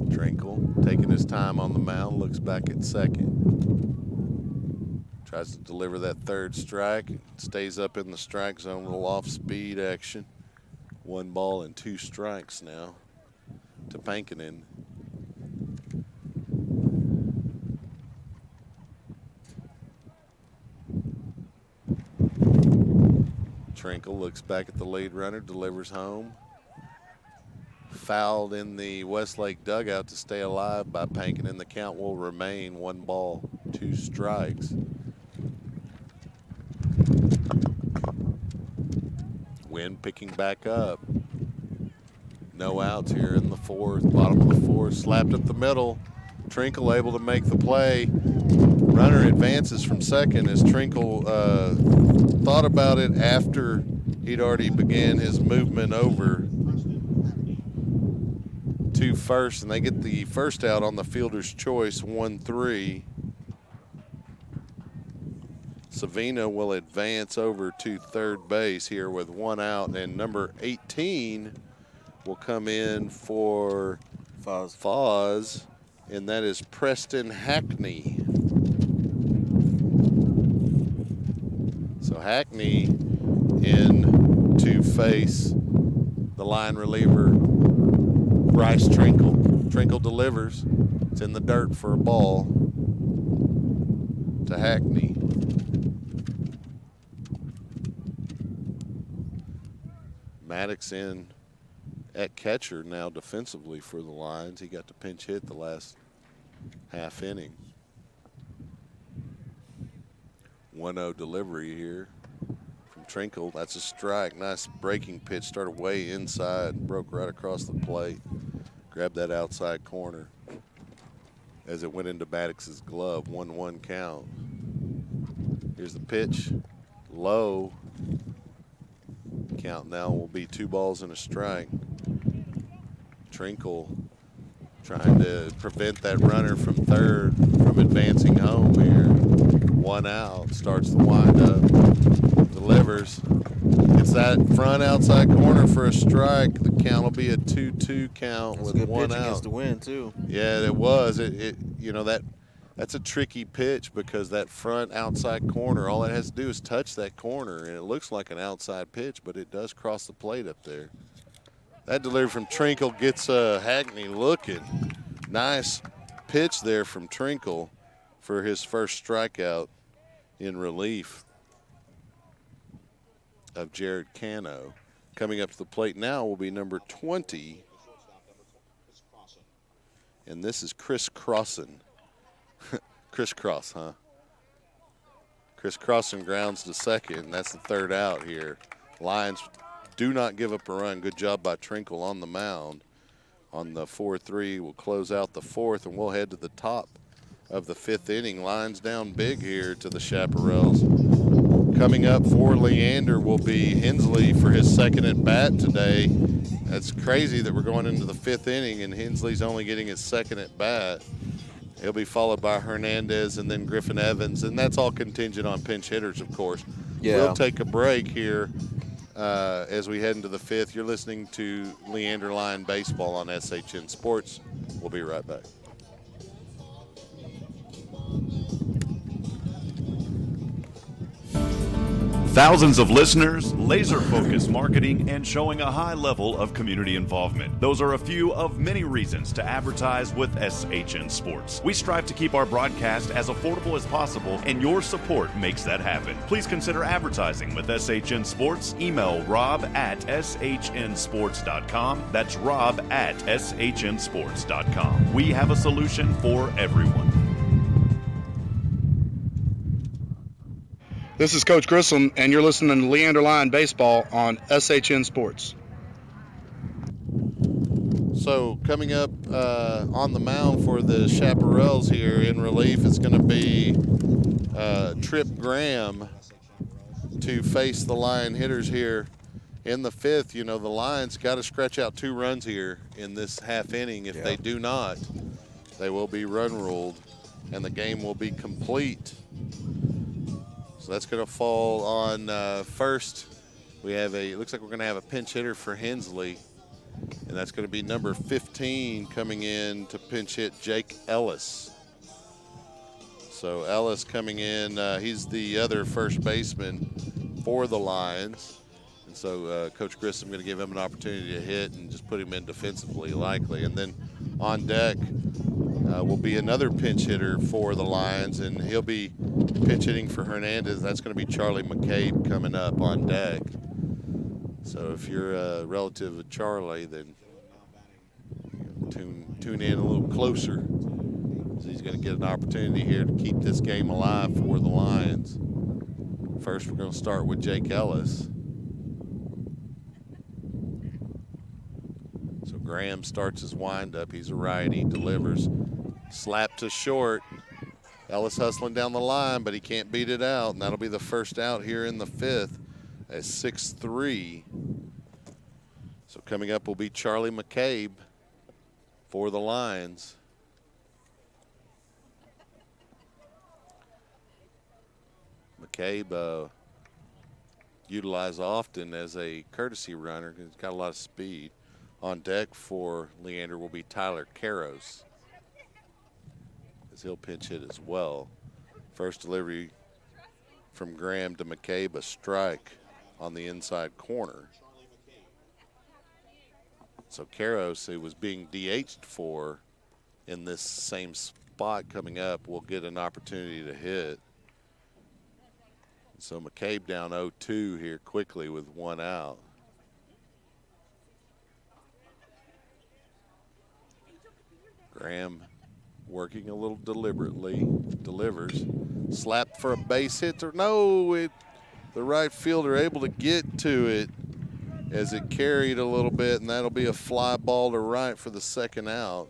Trinkle taking his time on the mound, looks back at second. Tries to deliver that third strike. Stays up in the strike zone, a little off-speed action. 1 ball and 2 strikes now to Pankinen. Trinkle looks back at the lead runner, delivers home. Fouled in the Westlake dugout to stay alive by Pankinen. The count will remain 1 ball, 2 strikes. Wind picking back up. No outs here in the 4th, bottom of the 4th, slapped up the middle. Trinkle able to make the play. Runner advances from second as Trinkle thought about it after he'd already began his movement over to first, and they get the first out on the fielder's choice, 1-3. Savino will advance over to third base here with 1 out, and number 18 will come in for Foz, and that is Preston Hackney. So Hackney in to face the line reliever, Bryce Trinkle. Trinkle delivers. It's in the dirt for a ball to Hackney. Maddox in at catcher now defensively for the Lions. He got to pinch hit the last half inning. 1-0 delivery here from Trinkle. That's a strike. Nice breaking pitch. Started way inside and broke right across the plate. Grabbed that outside corner as it went into Maddox's glove. 1-1 count. Here's the pitch. Low. Count now will be 2 balls and a strike. Trinkle trying to prevent that runner from third from advancing home here. 1 out. Starts the windup. Delivers. It's that front outside corner for a strike. The count will be a 2-2 count. That's with a good 1 pitch out. Against the wind too. Yeah, it was. It you know that That's a tricky pitch because that front outside corner, all it has to do is touch that corner, and it looks like an outside pitch, but it does cross the plate up there. That delivery from Trinkle gets Hackney looking. Nice pitch there from Trinkle for his first strikeout in relief of Jared Cano. Coming up to the plate now will be number 20, and this is Chris Crossan. Chris Cross, huh? Chris Crossan grounds to second. That's the third out here. Lions do not give up a run. Good job by Trinkle on the mound. On the 4-3, we'll close out the fourth, and we'll head to the top of the fifth inning. Lions down big here to the Chaparrals. Coming up for Leander will be Hensley for his second at bat today. That's crazy that we're going into the fifth inning and Hensley's only getting his second at bat. He'll be followed by Hernandez and then Griffin Evans, and that's all contingent on pinch hitters, of course. Yeah. We'll take a break here as we head into the fifth. You're listening to Leander Line Baseball on SHN Sports. We'll be right back. Thousands of listeners, laser-focused marketing, and showing a high level of community involvement. Those are a few of many reasons to advertise with SHN Sports. We strive to keep our broadcast as affordable as possible, and your support makes that happen. Please consider advertising with SHN Sports. Email rob@shnsports.com. That's rob@shnsports.com. We have a solution for everyone. This is Coach Grissom, and you're listening to Leander Line Baseball on SHN Sports. So coming up on the mound for the Chaparrals here in relief is going to be Trip Graham to face the Lion hitters here in the fifth. You know, the Lions got to stretch out 2 runs here in this half inning. If they do not, they will be run ruled, and the game will be complete. So that's going to fall on first. We have looks like we're going to have a pinch hitter for Hensley, and that's going to be number 15 coming in to pinch hit Jake Ellis. So Ellis coming in, he's the other first baseman for the Lions. And so Coach Grissom going to give him an opportunity to hit and just put him in defensively likely. And then on deck will be another pinch hitter for the Lions, and he'll be pinch hitting for Hernandez. That's going to be Charlie McCabe coming up on deck. So if you're a relative of Charlie, then tune in a little closer. So he's going to get an opportunity here to keep this game alive for the Lions. First, we're going to start with Jake Ellis. So Graham starts his windup. He's a righty, delivers. Slap to short. Ellis hustling down the line, but he can't beat it out, and that'll be the first out here in the fifth at 6-3. So coming up will be Charlie McCabe for the Lions. McCabe utilized often as a courtesy runner. He's got a lot of speed. On deck for Leander will be Tyler Caros, as he'll pinch hit as well. First delivery from Graham to McCabe, a strike on the inside corner. So Caros, who was being DH'd for in this same spot coming up, will get an opportunity to hit. So McCabe down 0-2 here quickly with 1 out. Graham working a little deliberately, delivers. Slapped for a base hit. The right fielder able to get to it as it carried a little bit, and that'll be a fly ball to right for the second out.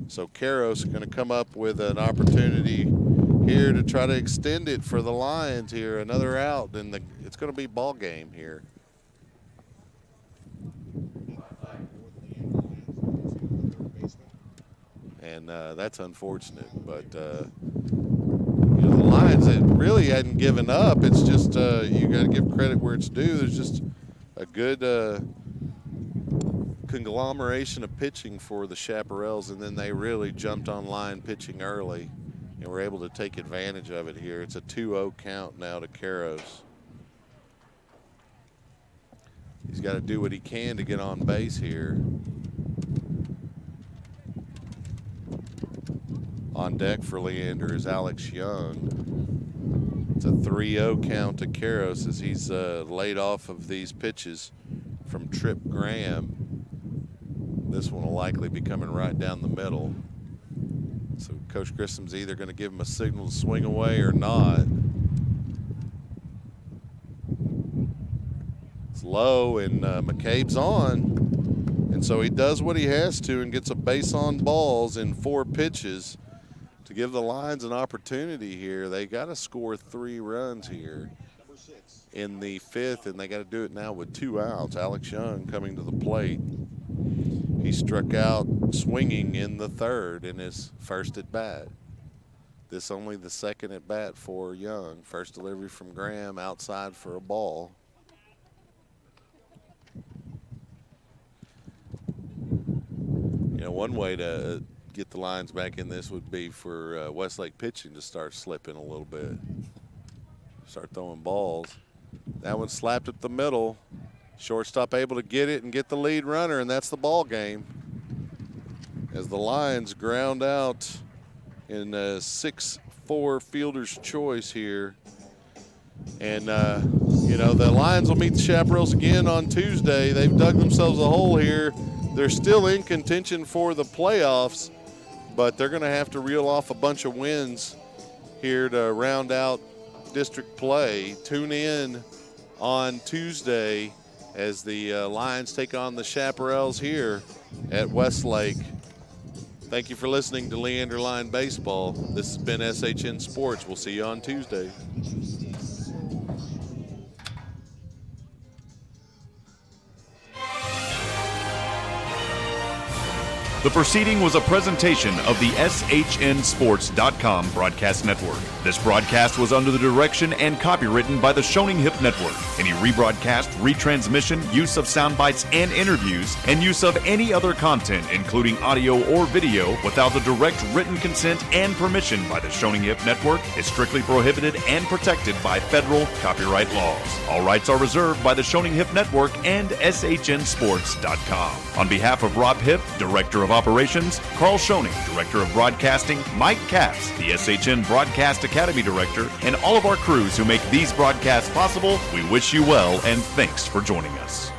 So Caros is going to come up with an opportunity here to try to extend it for the Lions here. Another out, and it's going to be ball game here. And that's unfortunate, but the Lions that really hadn't given up. It's just you got to give credit where it's due. There's just a good conglomeration of pitching for the Chaparrals, and then they really jumped on line pitching early and we're able to take advantage of it here. It's a 2-0 count now to Caros. He's got to do what he can to get on base here. On deck for Leander is Alex Young. It's a 3-0 count to Caros as he's laid off of these pitches from Trip Graham. This one will likely be coming right down the middle. So Coach Grissom's either going to give him a signal to swing away or not. It's low, and McCabe's on. And so he does what he has to and gets a base on balls in 4 pitches to give the Lions an opportunity here. They got to score 3 runs here in the 5th, and they got to do it now with 2 outs. Alex Young coming to the plate. He struck out swinging in the 3rd in his first at bat. This only the 2nd at bat for Young. First delivery from Graham outside for a ball. You know, one way to get the Lions back in this would be for Westlake pitching to start slipping a little bit. Start throwing balls. That one slapped up the middle. Shortstop able to get it and get the lead runner, and that's the ball game. As the Lions ground out in a 6-4 fielder's choice here. And, you know, the Lions will meet the Chaparrals again on Tuesday. They've dug themselves a hole here. They're still in contention for the playoffs, but they're going to have to reel off a bunch of wins here to round out district play. Tune in on Tuesday as the Lions take on the Chaparrals here at Westlake. Thank you for listening to Leander Line Baseball. This has been SHN Sports. We'll see you on Tuesday. The proceeding was a presentation of the SHNSports.com broadcast network. This broadcast was under the direction and copywritten by the Shoning Hip Network. Any rebroadcast, retransmission, use of sound bites and interviews, and use of any other content, including audio or video, without the direct written consent and permission by the Shoning Hip Network is strictly prohibited and protected by federal copyright laws. All rights are reserved by the Shoning Hip Network and SHNSports.com. On behalf of Rob Hip, Director of Operations, Carl Shoning, Director of Broadcasting, Mike Katz, the SHN Broadcast Academy Director, and all of our crews who make these broadcasts possible, we wish you well and thanks for joining us.